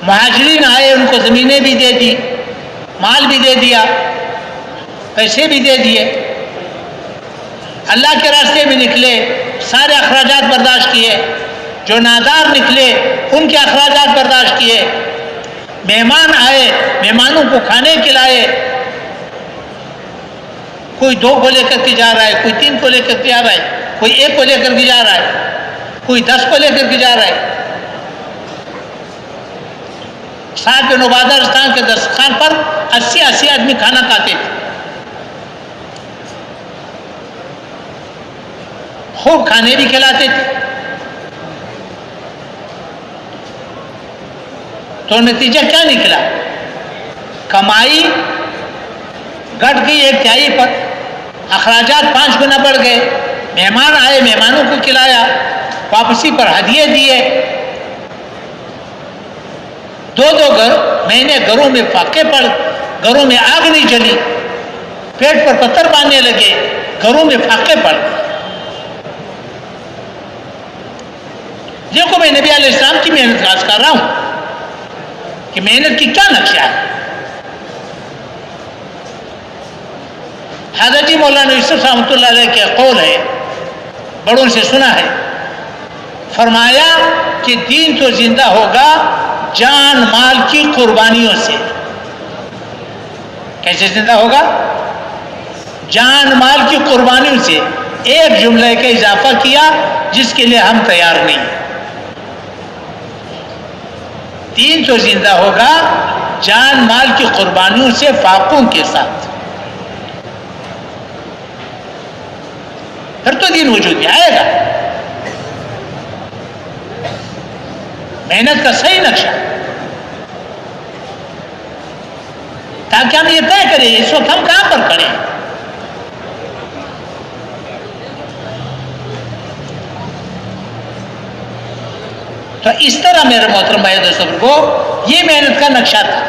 مہاجرین آئے، ان کو زمینیں بھی دے دی، مال بھی دے دیا، پیسے بھی دے دیے. اللہ کے راستے میں نکلے، سارے اخراجات برداشت کیے. جو نادار نکلے ان کے اخراجات برداشت کیے. مہمان آئے، مہمانوں کو کھانے کھلائے. کوئی 2 کو لے کر کے جا رہا ہے، کوئی 3 کو لے کر کے جا رہا ہے، کوئی 1 کو لے کر کے جا رہا ہے، کوئی 10 کو لے کر کے جا رہا ہے. سعد بن عبادہ رستان کے دسترخوان پر 80 آدمی کھانا کھاتے تھے. خوب کھانے بھی کھلاتے تھے. تو نتیجہ کیا نکلا؟ کمائی گھٹ گئی 1/3 پر، اخراجات 5 گنا بڑھ گئے. مہمان آئے، مہمانوں کو کھلایا، واپسی پر ہدیے دیے. 2 مہینے گھروں میں فاقے پڑ، گھروں میں آگ نہیں جلی، پیٹ پر پتھر باندھنے لگے، گھروں میں فاقے پڑ. دیکھو میں نبی علیہ السلام کی محنت راز کر رہا ہوں کہ محنت کی کیا نقشہ ہے. حضرت مولانا یوسف رحمۃ اللہ علیہ کے قول ہے، بڑوں سے سنا ہے، فرمایا کہ دین تو زندہ ہوگا جان مال کی قربانیوں سے. کیسے زندہ ہوگا؟ جان مال کی قربانیوں سے. ایک جملے کا اضافہ کیا جس کے لیے ہم تیار نہیں. دین تو زندہ ہوگا جان مال کی قربانیوں سے فاقوں کے ساتھ، پھر تو دین وجود میں آئے گا. محنت کا صحیح نقشہ تاکہ ہم یہ طے کریں اس وقت ہم کہاں پر کھڑے ہیں. تو اس طرح میرے محترم بھائی دوستوں کو یہ محنت کا نقشہ تھا.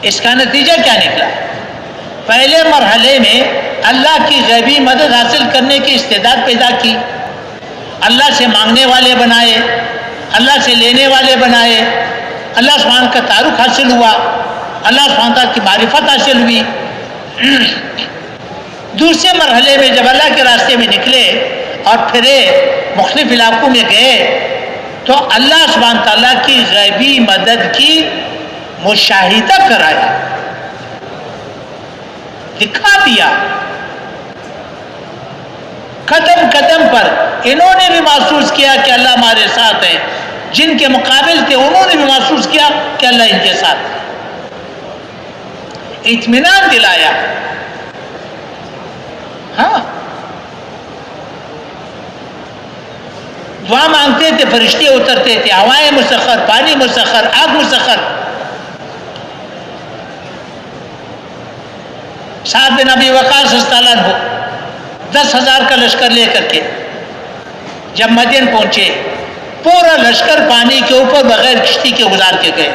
اس کا نتیجہ کیا نکلا؟ پہلے مرحلے میں اللہ کی غیبی مدد حاصل کرنے کی استعداد پیدا کی، اللہ سے مانگنے والے بنائے، اللہ سے لینے والے بنائے، اللہ سبحانہ کا تعارف حاصل ہوا، اللہ سبحانہ تعالیٰ کی معرفت حاصل ہوئی. دوسرے مرحلے میں جب اللہ کے راستے میں نکلے اور پھرے مختلف علاقوں میں گئے تو اللہ سبحانہ تعالیٰ کی غیبی مدد کی مشاہدہ کرایا، دکھا دیا. قدم قدم پر انہوں نے بھی محسوس کیا کہ اللہ ہمارے ساتھ ہے، جن کے مقابل تھے انہوں نے بھی محسوس کیا کہ اللہ ان کے ساتھ ہے. اطمینان دلایا. ہاں دعا مانگتے تھے، فرشتے اترتے تھے، ہوائیں مسخر، پانی مسخر، آگ مسخر. سعد بن ابی وقاص رضی اللہ عنہ 10,000 کا لشکر لے کر کے جب مدین پہنچے، پورا لشکر پانی کے اوپر بغیر کشتی کے گزار کے گئے.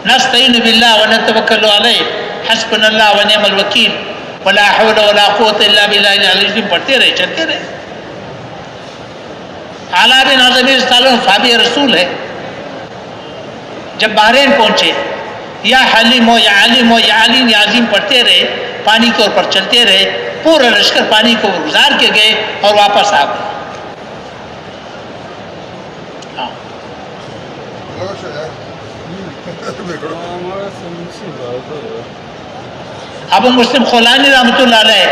نستعین باللہ ونتوکل علیہ حسبنا اللہ ونعم الوکیل ولا حول ولا قوت الا باللہ العلی العظیم پڑھتے رہے، چلتے رہے. اعلیٰ بن اعظم صحابی رسول ہے. جب بحرین پہنچے، یا حلیم ہو یا علیم ہو یا علیم یا عظیم پڑھتے رہے، پانی کے اوپر چلتے رہے، پورا لشکر پانی کو گزار کے گئے اور واپس آ گئے. ہاں ابو مسلم خولانی رحمۃ اللہ علیہ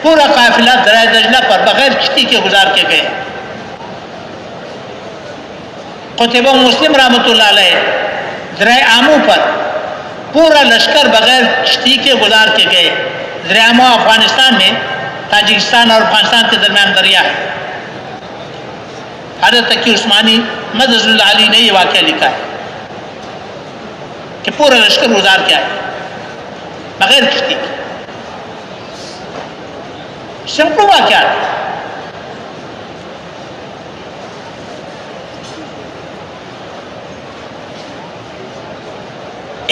پورا قافلہ دریائے دجلہ پر بغیر کشتی کے گزار کے گئے. قتیبہ مسلم رحمۃ اللہ علیہ دریائے آمو پر پورا لشکر بغیر کشتی کے گزار کے گئے. دریائے آمو افغانستان میں تاجکستان اور افغانستان کے درمیان دریا ہے. حضرت تقی عثمانی مدد اللہ علی نے یہ واقعہ لکھا ہے کہ پورا لشکر گزار کے آئے بغیر کشتی کے. سمپل واقعہ ہے.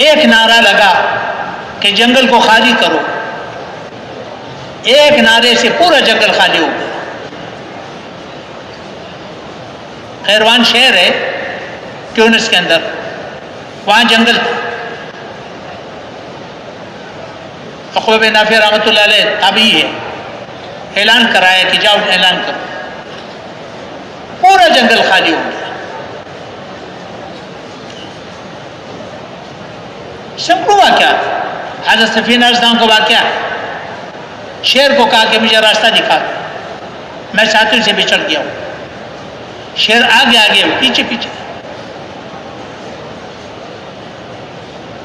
ایک نعرہ لگا کہ جنگل کو خالی کرو، ایک نعرے سے پورا جنگل خالی ہو گیا. خیروان شہر ہے ٹیونس کے اندر، وہاں جنگل تھا. عقبہ بن نافع رحمۃ اللہ علیہ تابعی ہے، اعلان کرایا کہ جاؤ اعلان کرو. پورا جنگل خالی ہو گیا. سب کو واقعہ حضرت سفینہ اسلام کا واقعہ ہے. شیر کو کہا کہ مجھے راستہ دکھا دو، میں ساتھیوں سے بچڑ گیا ہوں. شیر آگے آگے پیچھے پیچھے.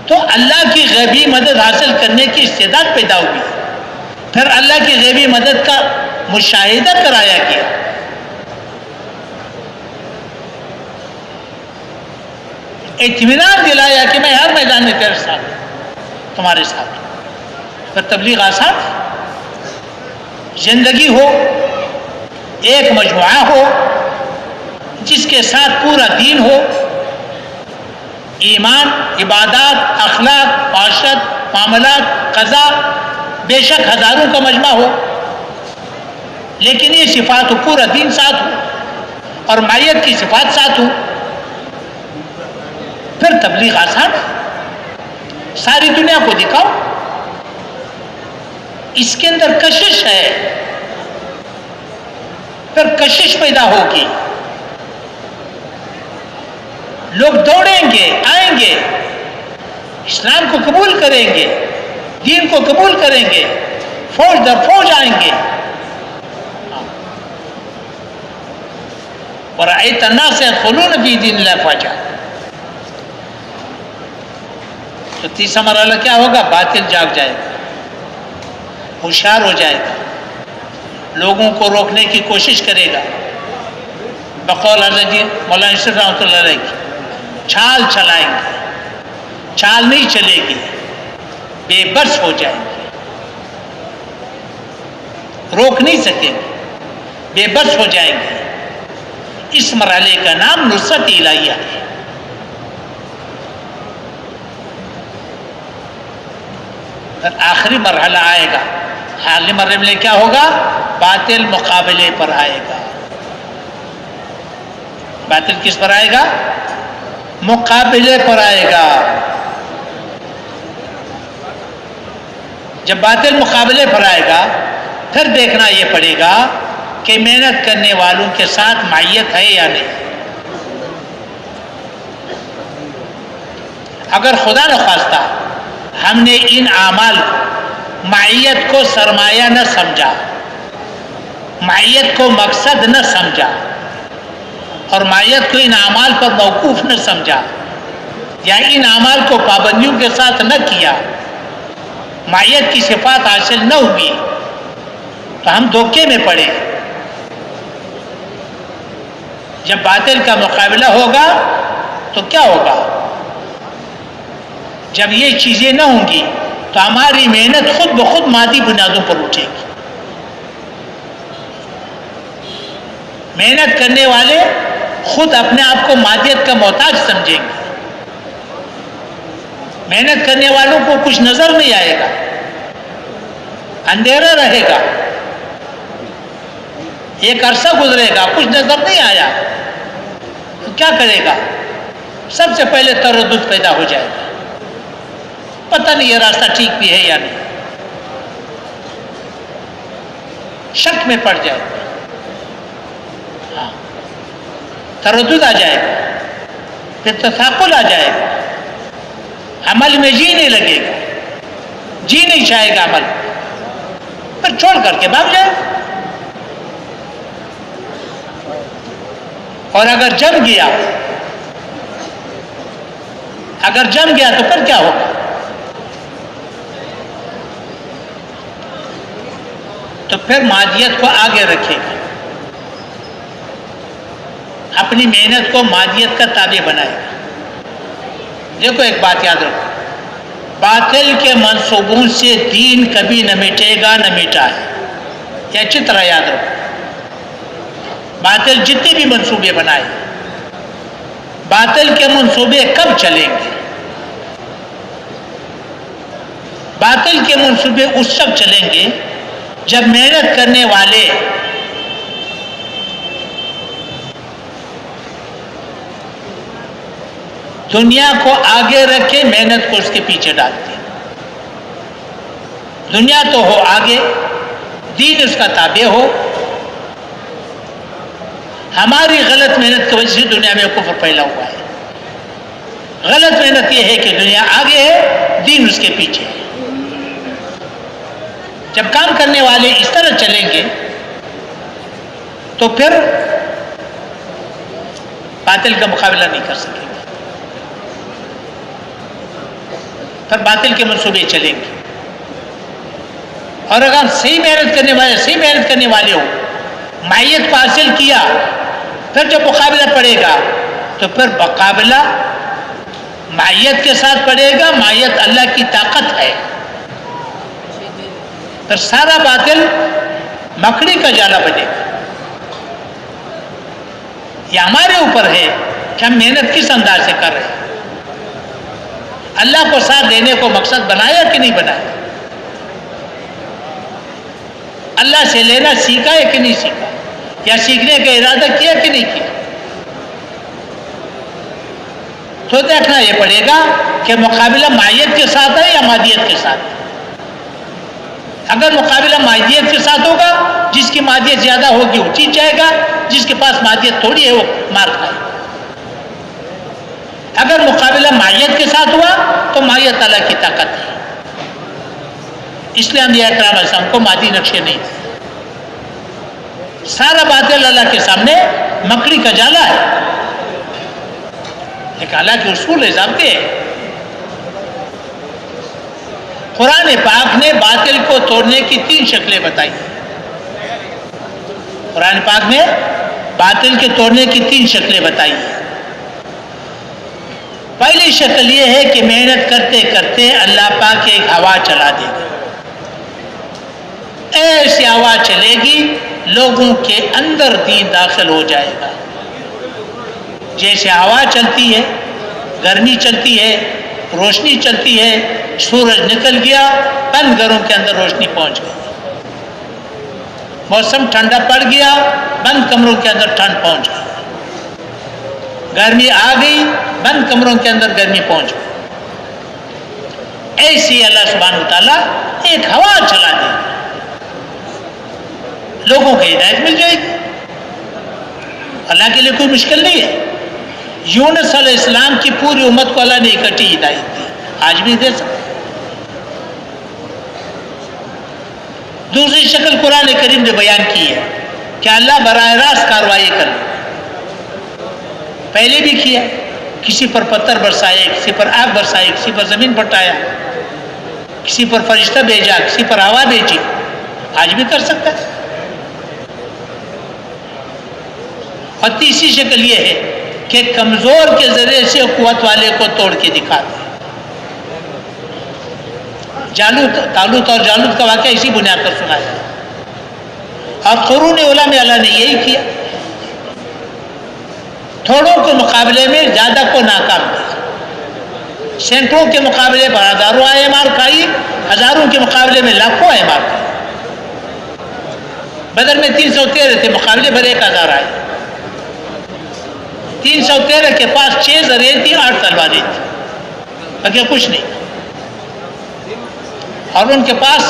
تو اللہ کی غیبی مدد حاصل کرنے کی استعداد پیدا ہوئی. پھر اللہ کی غیبی مدد کا مشاہدہ کرایا گیا. اطمینان دلایا کہ میں ہر میدان میں تیرے ساتھ، تمہارے ساتھ. پھر تبلیغ آسان ہے. زندگی ہو، ایک مجموعہ ہو جس کے ساتھ پورا دین ہو، ایمان، عبادات، اخلاق، معاشرت، معاملات، قضا، بے شک ہزاروں کا مجمع ہو، لیکن یہ صفات ہو، پورا دین ساتھ ہو اور معیت کی صفات ساتھ ہو، پھر تبلیغ آسان ہے. ساری دنیا کو دکھاؤ. اس کے اندر کشش ہے، پھر کشش پیدا ہوگی. لوگ دوڑیں گے، آئیں گے، اسلام کو قبول کریں گے، دین کو قبول کریں گے، فوج در فوج آئیں گے. ورأيت الناس يدخلون في دين الله فجأة. تو تیسرا مرحلہ کیا ہوگا؟ باطل جاگ جائے گا، ہوشیار ہو جائے گا، لوگوں کو روکنے کی کوشش کرے گا. بقول حضرت مولانا یوسف رحمۃ اللہ علیہ کی چھال چلائیں گے، چال نہیں چلے گی، بے بس ہو جائیں گے، روک نہیں سکیں گے، بے بس ہو جائیں گے. اس مرحلے کا نام نصرت الہیہ ہے. پھر آخری مرحلہ آئے گا. آخری مرحلے میں کیا ہوگا؟ باطل مقابلے پر آئے گا. باطل کس پر آئے گا؟ مقابلے پر آئے گا. جب باطل مقابلے پر آئے گا پھر دیکھنا یہ پڑے گا کہ محنت کرنے والوں کے ساتھ معیت ہے یا نہیں. اگر خدا نخواستہ ہم نے ان اعمال معیت کو سرمایہ نہ سمجھا، معیت کو مقصد نہ سمجھا، اور معیت کو ان اعمال پر موقوف نہ سمجھا، یا ان اعمال کو پابندیوں کے ساتھ نہ کیا، معیت کی صفات حاصل نہ ہوئی، تو ہم دھوکے میں پڑے. جب باطل کا مقابلہ ہوگا تو کیا ہوگا؟ جب یہ چیزیں نہ ہوں گی تو ہماری محنت خود بخود مادی بنیادوں پر اٹھے گی. محنت کرنے والے خود اپنے آپ کو مادیت کا محتاج سمجھیں گے. محنت کرنے والوں کو کچھ نظر نہیں آئے گا، اندھیرا رہے گا، ایک عرصہ گزرے گا، کچھ نظر نہیں آیا تو کیا کرے گا؟ سب سے پہلے تردد پیدا ہو جائے گا، پتہ نہیں یہ راستہ ٹھیک بھی ہے یا نہیں، شک میں پڑ جائے گا. ہاں، تردد آ جائے گا، پھر تثاقل آ جائے گا، عمل میں جی نہیں لگے گا، جی نہیں چاہے گا عمل، پھر چھوڑ کر کے بھاگ جائے گا. اور اگر جم گیا تو پھر کیا ہوگا؟ تو پھر مادیت کو آگے رکھے گا، اپنی محنت کو مادیت کا تابع بنائے گا. دیکھو ایک بات یاد رکھو، باطل کے منصوبوں سے دین کبھی نہ مٹے گا، نہ مٹا ہے. یہ اچھی طرح یاد رکھو. باطل جتنے بھی منصوبے بنائے، باطل کے منصوبے کب چلیں گے؟ باطل کے منصوبے اس وقت چلیں گے جب محنت کرنے والے دنیا کو آگے رکھے، محنت کو اس کے پیچھے ڈالتے. دنیا تو ہو آگے، دین اس کا تابع ہو. ہماری غلط محنت کی وجہ سے دنیا میں کفر پھیلا ہوا ہے. غلط محنت یہ ہے کہ دنیا آگے ہے، دین اس کے پیچھے ہے. جب کام کرنے والے اس طرح چلیں گے تو پھر باطل کا مقابلہ نہیں کر سکیں گے، پھر باطل کے منصوبے چلیں گے. اور اگر صحیح محنت کرنے والے ہو، معیت کو حاصل کیا، پھر جب مقابلہ پڑے گا تو پھر مقابلہ معیت کے ساتھ پڑے گا. معیت اللہ کی طاقت ہے. پھر سارا باطل مکڑی کا جالا بنے گا. یہ ہمارے اوپر ہے کہ ہم محنت کس انداز سے کر رہے ہیں. اللہ کو ساتھ دینے کو مقصد بنایا کہ نہیں بنایا؟ اللہ سے لینا سیکھا ہے کہ نہیں سیکھا؟ یا سیکھنے کا ارادہ کیا کہ نہیں کیا؟ تو دیکھنا یہ پڑے گا کہ مقابلہ معیت کے ساتھ ہے یا مادیت کے ساتھ ہے. اگر مقابلہ مادیت کے ساتھ ہوگا، جس کی مادیت زیادہ ہوگی وہ جیت جائے گا، جس کے پاس مادیت تھوڑی ہے وہ مار کھائے گا. اگر مقابلہ معیت کے ساتھ ہوا تو معیت اللہ کی طاقت ہے. اس لیے انبیاء کرام علیہ السلام کو مادی نقشے نہیں تھے. سارا باطل اللہ کے سامنے مکڑی کا جالا ہے، لیکن اللہ کے اصول ہے، ضابطے ہیں۔ قرآن پاک نے باطل کو توڑنے کی 3 شکلیں بتائی۔ قرآن پاک نے باطل کے توڑنے کی 3 شکلیں بتائی ہیں۔ پہلی شکل یہ ہے کہ محنت کرتے کرتے اللہ پاک ایک ہوا چلا دے گا، ایسی ہوا چلے گی لوگوں کے اندر دین داخل ہو جائے گا۔ جیسے ہوا چلتی ہے، گرمی چلتی ہے، روشنی چلتی ہے، سورج نکل گیا، بند گھروں کے اندر روشنی پہنچ گئی، موسم ٹھنڈا پڑ گیا، بند کمروں کے اندر ٹھنڈ پہنچ گئی، گرمی آ گئی، بند کمروں کے اندر گرمی پہنچ گئی۔ ایسی اللہ سبحانہ وتعالیٰ ایک ہوا چلا دے گا، لوگوں کو ہدایت مل جائے گی۔ اللہ کے لیے کوئی مشکل نہیں ہے۔ یونس علیہ السلام کی پوری امت کو اللہ نے اکٹھی ہدایت دی، آج بھی دے سکتے۔ دوسری شکل قرآن کریم نے بیان کی ہے کہ اللہ براہ راست کارروائی کر لے، پہلے بھی کیا، کسی پر پتھر برسائے، کسی پر آگ برسائے، کسی پر زمین پٹایا، کسی پر فرشتہ بھیجا، کسی پر ہوا بھیجی، آج بھی کر سکتا ہے۔ اور تیسری شکل یہ ہے کہ کمزور کے ذریعے سے قوت والے کو توڑ کے دکھا دے۔ طالوت اور جالوت کا واقعہ اسی بنیاد پر سنایا، اور قرون اولیٰ میں اللہ نے یہی کیا، تھوڑوں کے مقابلے میں زیادہ کو ناکام کیا، سینکڑوں کے مقابلے پر ہزاروں آئے مار کھائی، ہزاروں کے مقابلے میں لاکھوں آئے مار کھائی۔ بدر میں 313 تھے، مقابلے پر 1000 آئے۔ 313 کے پاس 6 زریں تھی، 8 تلواریں تھی، باقی کچھ نہیں، اور ان کے پاس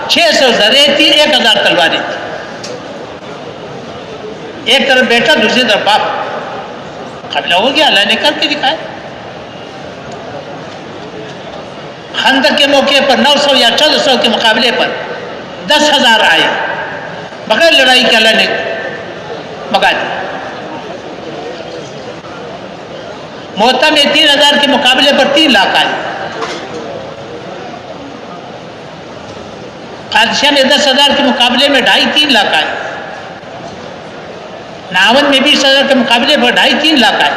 600 زریں تھی، 1000 تلواریں تھی۔ ایک طرف بیٹا، دوسری طرف باپ، قبلہ ہو گیا، اللہ نے کر کے دکھایا۔ خندق کے موقع پر 900 یا 1400 کے مقابلے پر 10,000 آئے، بغیر لڑائی کے اللہ نے بگا دیا۔ موتا میں 3000 کے مقابلے پر 3 لاکھ آئے، قادشیہ میں 10,000 کے مقابلے میں 2.5-3 لاکھ آئے، ناون میں 20,000 کے مقابلے پر 2.5-3 لاکھ آئے۔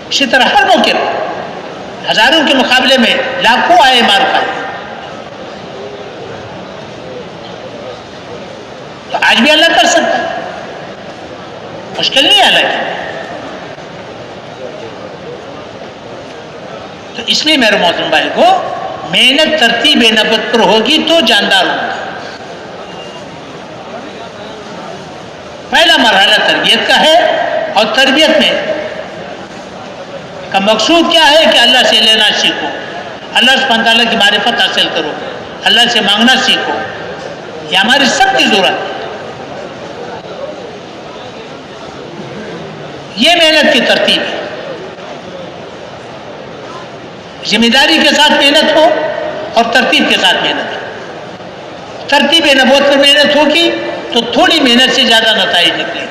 اسی طرح ہر موقع پر ہزاروں کے مقابلے میں لاکھوں آئے مار کھائے۔ تو آج بھی اللہ کر سکتا ہے، مشکل نہیں ہے اللہ کی۔ تو اس لیے میرے محترم بھائی کو محنت ترتیب نبوت پر ہوگی تو جاندار ہوگا۔ پہلا مرحلہ تربیت کا ہے، اور تربیت میں کا مقصود کیا ہے کہ اللہ سے لینا سیکھو، اللہ سبحانہ تعالیٰ کی معرفت حاصل کرو، اللہ سے مانگنا سیکھو، یہ ہماری سب کی ضرورت ہے۔ یہ محنت کی ترتیب ہے، ذمہ داری کے ساتھ محنت ہو اور ترتیب کے ساتھ محنت ہو۔ ترتیب نبوت پر محنت ہوگی تو تھوڑی محنت سے زیادہ نتائج نکلے گی،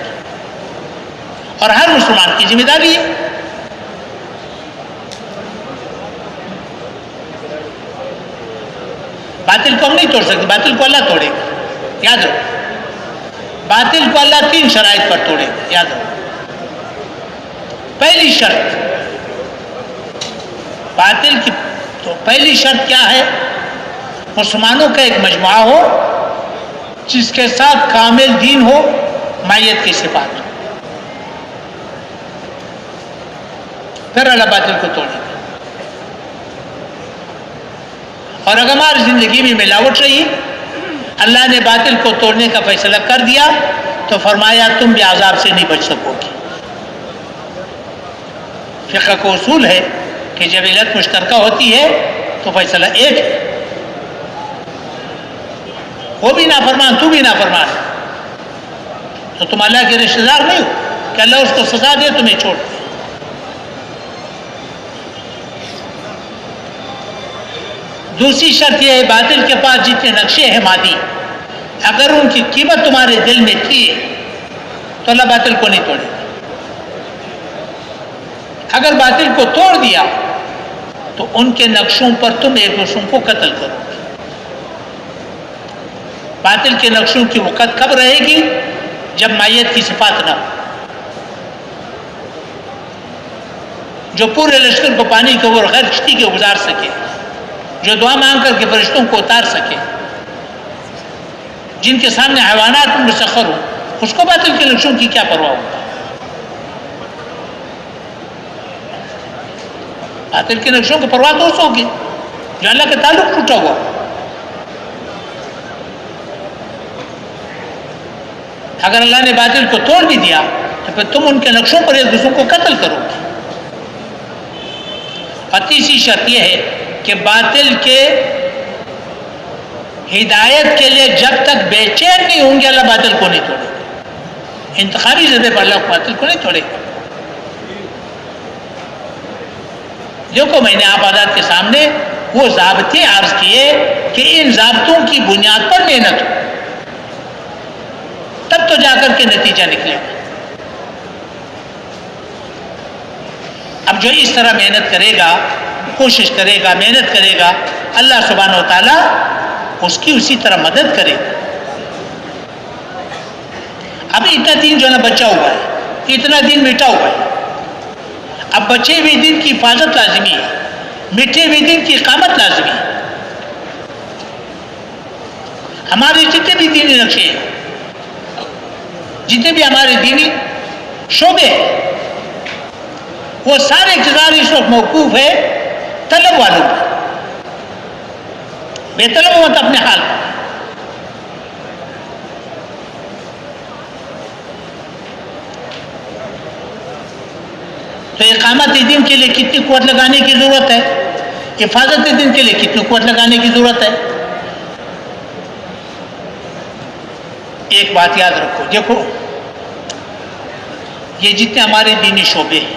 اور ہر مسلمان کی ذمہ داری ہے۔ باطل کو ہم نہیں توڑ سکتے، باطل کو اللہ توڑے گا، یاد رکھو۔ باطل کو اللہ 3 شرائط پر توڑے گا، یاد رکھو۔ پہلی شرط باطل کی، تو پہلی شرط کیا ہے؟ مسلمانوں کا ایک مجموعہ ہو جس کے ساتھ کامل دین ہو، مائیت کی صفات ہو، پھر اللہ باطل کو توڑے گا۔ اور اگر ہماری زندگی میں ملاوٹ رہی، اللہ نے باطل کو توڑنے کا فیصلہ کر دیا، تو فرمایا تم بھی عذاب سے نہیں بچ سکو گے۔ فقہ کو اصول ہے کہ جب علت مشترکہ ہوتی ہے تو فیصلہ ایک ہے، وہ بھی نافرمان، تو بھی نافرمان، تو تم اللہ کے رشتہ دار نہیں ہو کہ اللہ اس کو سزا دے تمہیں چھوڑ دے۔ دوسری شرط یہ ہے باطل کے پاس جتنے نقشے ہیں مادی، اگر ان کی قیمت تمہارے دل میں تھی تو اللہ باطل کو نہیں توڑے گا۔ اگر باطل کو توڑ دیا تو ان کے نقشوں پر تم ایک دوسروں کو قتل کرو گے۔ باطل کے نقشوں کی وقت کب رہے گی؟ جب مائیت کی صفات نہ ہو، جو پورے لشکر کو پانی کے اوپر غیر کشتی کے گزار سکے، جو دعا مانگ کر کے فرشتوں کو اتار سکے، جن کے سامنے حیوانات مسخر ہوں، اس کو باطل کے نقشوں کی کیا پرواہ ہوگا؟ باطل کے نقشوں کی پرواہ تو اس ہوگی جو اللہ کا تعلق ٹوٹا ہوا۔ اگر اللہ نے باطل کو توڑ بھی دیا تو پھر تم ان کے نقشوں پر ایک دوسروں کو قتل کرو گے۔ اور تیسری شرط یہ ہے کہ باطل کے ہدایت کے لیے جب تک بے چین نہیں ہوں گے اللہ باطل کو نہیں توڑے گا۔ انتخابی سطح پر اللہ باطل کو نہیں توڑے گا۔ دیکھو میں نے آپ حضرات کے سامنے وہ ضابطے عرض کیے کہ ان ضابطوں کی بنیاد پر محنت ہو، تب تو جا کر کے نتیجہ نکلے گا۔ اب جو اس طرح محنت کرے گا، کوشش کرے گا، محنت کرے گا، اللہ سبحانہ و تعالیٰ اس کی اسی طرح مدد کرے گا۔ اب اتنا دین جو ہے نا بچا ہوا ہے، اتنا دین مٹا ہوا ہے۔ اب بچے ہوئے دین کی حفاظت لازمی ہے، مٹے ہوئے دین کی اقامت لازمی ہے۔ ہمارے جتنے بھی دینی نقشے ہیں، جتنے بھی ہمارے دینی شعبے ہیں، وہ سارے اقتدار اس وقت موقوف ہے طلب والوں پر۔ بے طلب مت اپنے حال پر۔ تو اقامت دین کے لیے کتنی قوت لگانے کی ضرورت ہے؟ حفاظت دین کے لیے کتنی قوت لگانے کی ضرورت ہے؟ ایک بات یاد رکھو، دیکھو یہ جتنے ہمارے دینی شعبے ہیں،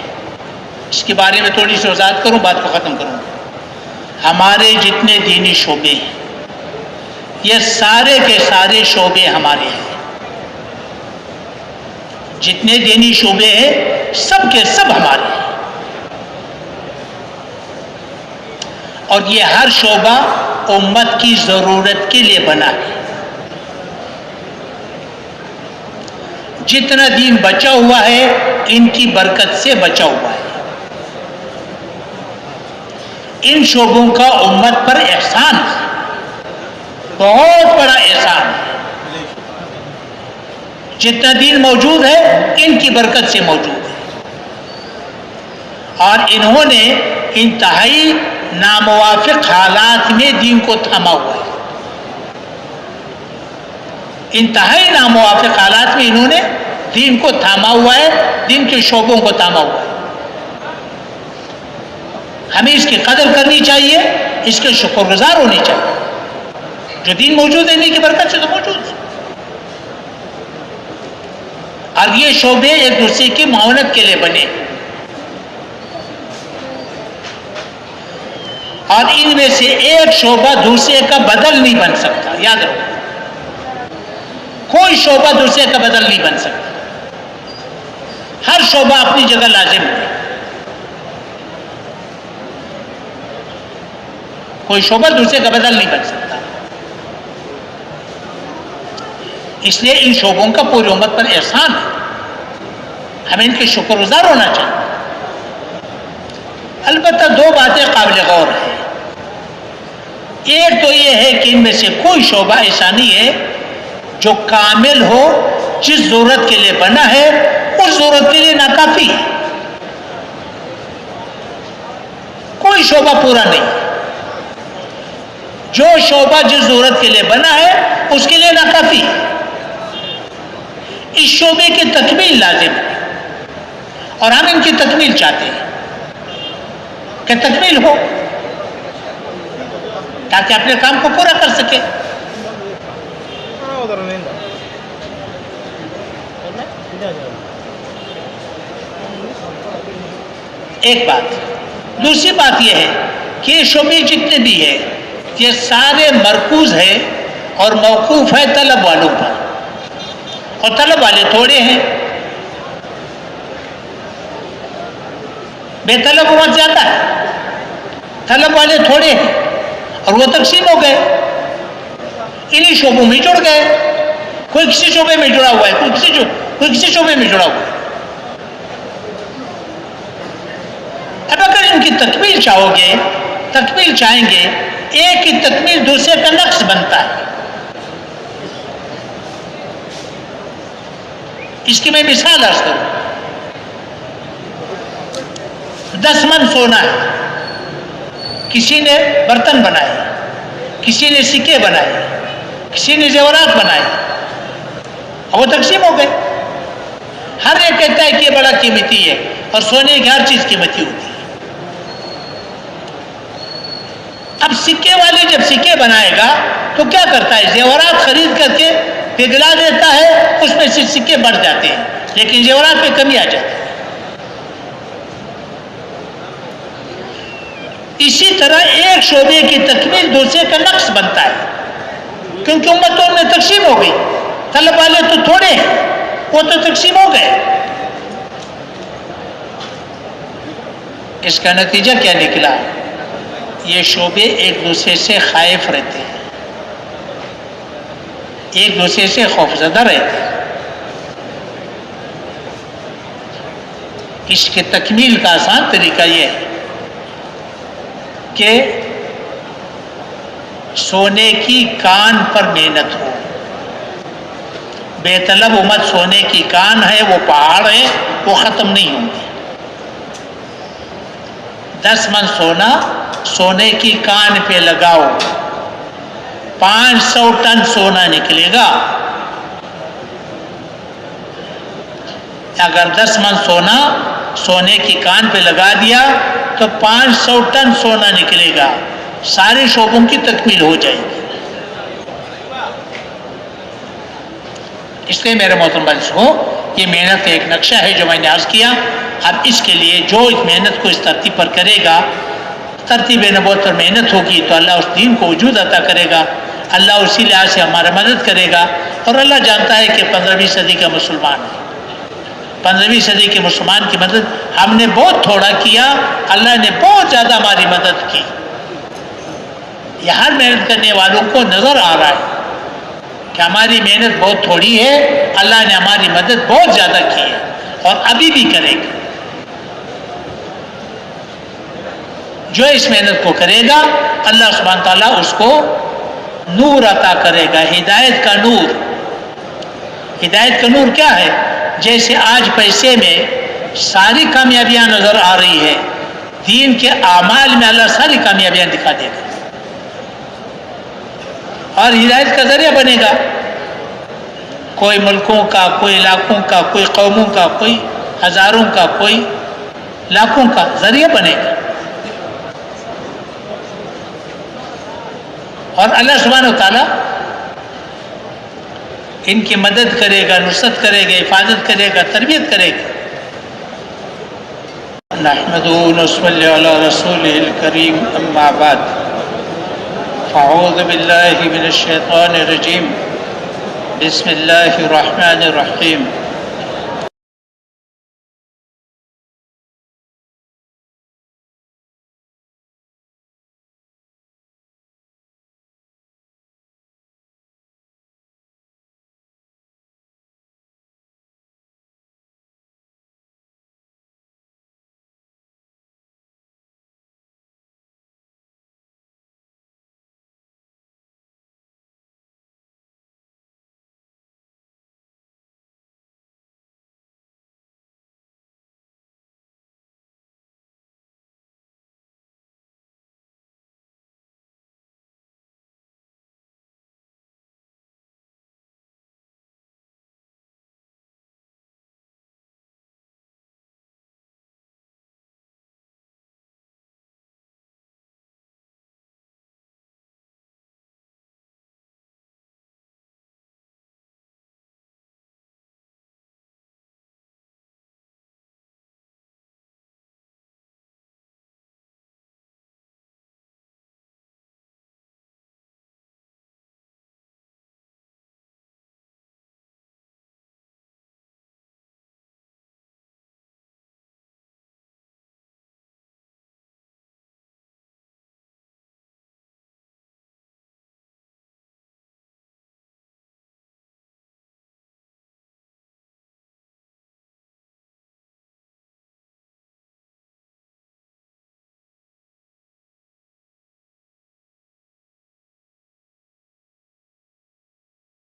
اس کے بارے میں تھوڑی سی وضاحت کروں، بات کو ختم کروں۔ ہمارے جتنے دینی شعبے ہیں، یہ سارے کے سارے شعبے ہمارے ہیں۔ جتنے دینی شعبے ہیں سب کے سب ہمارے ہیں، اور یہ ہر شعبہ امت کی ضرورت کے لیے بنا ہے۔ جتنا دین بچا ہوا ہے ان کی برکت سے بچا ہوا ہے۔ ان شعبوں کا امت پر احسان ہے، بہت بڑا احسان ہے۔ جتنا دین موجود ہے ان کی برکت سے موجود ہے، اور انہوں نے انتہائی ناموافق حالات میں دین کو تھاما ہوا ہے۔ انتہائی ناموافق حالات میں انہوں نے دین کو تھاما ہوا ہے، دین کے شعبوں کو تھاما ہوا ہے۔ ہمیں اس کی قدر کرنی چاہیے، اس کے شکر گزار ہونی چاہیے۔ جو دین موجود ہے انہیں کی برکت سے تو موجود ہے، اور یہ شعبے ایک دوسرے کی معاونت کے لیے بنے، اور ان میں سے ایک شعبہ دوسرے کا بدل نہیں بن سکتا۔ یاد رکھو، کوئی شعبہ دوسرے کا بدل نہیں بن سکتا۔ ہر شعبہ اپنی جگہ لازم ہے، کوئی شعبہ دوسرے کا بدل نہیں بن سکتا۔ اس لیے ان شعبوں کا پوری امت پر احسان ہے، ہمیں ان کے شکر گزار ہونا چاہیے۔ البتہ دو باتیں قابل غور ہیں۔ ایک تو یہ ہے کہ ان میں سے کوئی شعبہ ایسا نہیں ہے جو کامل ہو، جس ضرورت کے لیے بنا ہے اس ضرورت کے لیے ناکافی ہے۔ کوئی شعبہ پورا نہیں، جو شعبہ جس ضرورت کے لیے بنا ہے اس کے لیے ناکافی ہے۔ اس شعبے کی تکمیل لازم ہے، اور ہم ان کی تکمیل چاہتے ہیں کہ تکمیل ہو تاکہ اپنے کام کو پورا کر سکے۔ ایک بات، دوسری بات یہ ہے کہ یہ شعبے جتنے بھی ہیں یہ سارے مرکوز ہے اور موقوف ہے طلب والوں پر، اور طلب والے تھوڑے ہیں، بے طلب امت زیادہ ہے، طلب والے تھوڑے ہیں اور وہ تقسیم ہو گئے، انہی شعبوں میں جڑ گئے، کوئی کسی شعبے میں جڑا ہوا ہے، کوئی کسی شعبے میں جڑا ہوا ہے۔ اب اگر ان کی تکمیل چاہو گے، تکمیل چاہیں گے، ایک کی تکمیل دوسرے کا نقص بنتا ہے۔ اس کی میں مثال عرض کروں، 10 من سونا ہے، کسی نے برتن بنائے، کسی نے سکے بنائے، کسی نے زیورات بنائے، اور وہ تقسیم ہو گئے۔ ہر ایک کہتا ہے کہ یہ بڑا قیمتی ہے، اور سونے کی ہر چیز قیمتی ہوتی ہے۔ اب سکے والے جب سکے بنائے گا تو کیا کرتا ہے؟ زیورات خرید کر کے پگھلا دیتا ہے، اس میں سے سکے بڑھ جاتے ہیں، لیکن زیورات میں کمی آ جاتی ہے۔ اسی طرح ایک شعبے کی تکمیل دوسرے کا نقص بنتا ہے، کیونکہ امتوں میں تقسیم ہو گئی، طلب والے تو تھوڑے ہیں، وہ تو تقسیم ہو گئے۔ اس کا نتیجہ کیا نکلا؟ یہ شعبے ایک دوسرے سے خائف رہتے ہیں، ایک دوسرے سے خوفزدہ رہتے ہیں۔ اس کی تکمیل کا آسان طریقہ یہ ہے کہ سونے کی کان پر محنت ہو۔ بے طلب امت سونے کی کان ہے، وہ پہاڑ ہے، وہ ختم نہیں ہوں گے۔ 10 من سونا سونے کی کان پہ لگاؤ، 500 ٹن سونا نکلے گا۔ اگر 10 من سونا سونے کی کان پہ لگا دیا تو 500 ٹن سونا نکلے گا، سارے شعبوں کی تکمیل ہو جائے گی۔ اس لیے میرے محترم بھائیو، یہ محنت ایک نقشہ ہے جو میں نے عرض کیا۔ اب اس کے لیے جو اس محنت کو اس ترتیب پر کرے گا، ترتیب نبوت پر محنت ہوگی، تو اللہ اس دین کو وجود عطا کرے گا، اللہ اسی لحاظ سے ہمارا مدد کرے گا۔ اور اللہ جانتا ہے کہ 15ویں صدی کا مسلمان ہے، 15ویں صدی کے مسلمان کی مدد ہم نے بہت تھوڑا کیا، اللہ نے بہت زیادہ ہماری مدد کی۔ یہ ہر محنت کرنے والوں کو نظر آ رہا ہے کہ ہماری محنت بہت تھوڑی ہے، اللہ نے ہماری مدد بہت زیادہ کی ہے اور ابھی بھی کرے گا۔ جو اس محنت کو کرے گا، اللہ سبحانہ تعالیٰ اس کو نور عطا کرے گا، ہدایت کا نور۔ ہدایت کا نور کیا ہے؟ جیسے آج پیسے میں ساری کامیابیاں نظر آ رہی ہے، دین کے اعمال میں اللہ ساری کامیابیاں دکھا دے گا اور ہدایت کا ذریعہ بنے گا۔ کوئی ملکوں کا، کوئی علاقوں کا، کوئی قوموں کا، کوئی ہزاروں کا، کوئی لاکھوں کا ذریعہ بنے گا۔ اور اللہ سبحانہ و تعالیٰ ان کی مدد کرے گا، نصرت کرے گا، حفاظت کرے گا، تربیت کرے گا۔ نحمدہ ونصلی علی رسولہ الکریم، اما بعد، فاعوذ باللہ من الشیطان الرجیم، بسم اللہ الرحمن الرحیم۔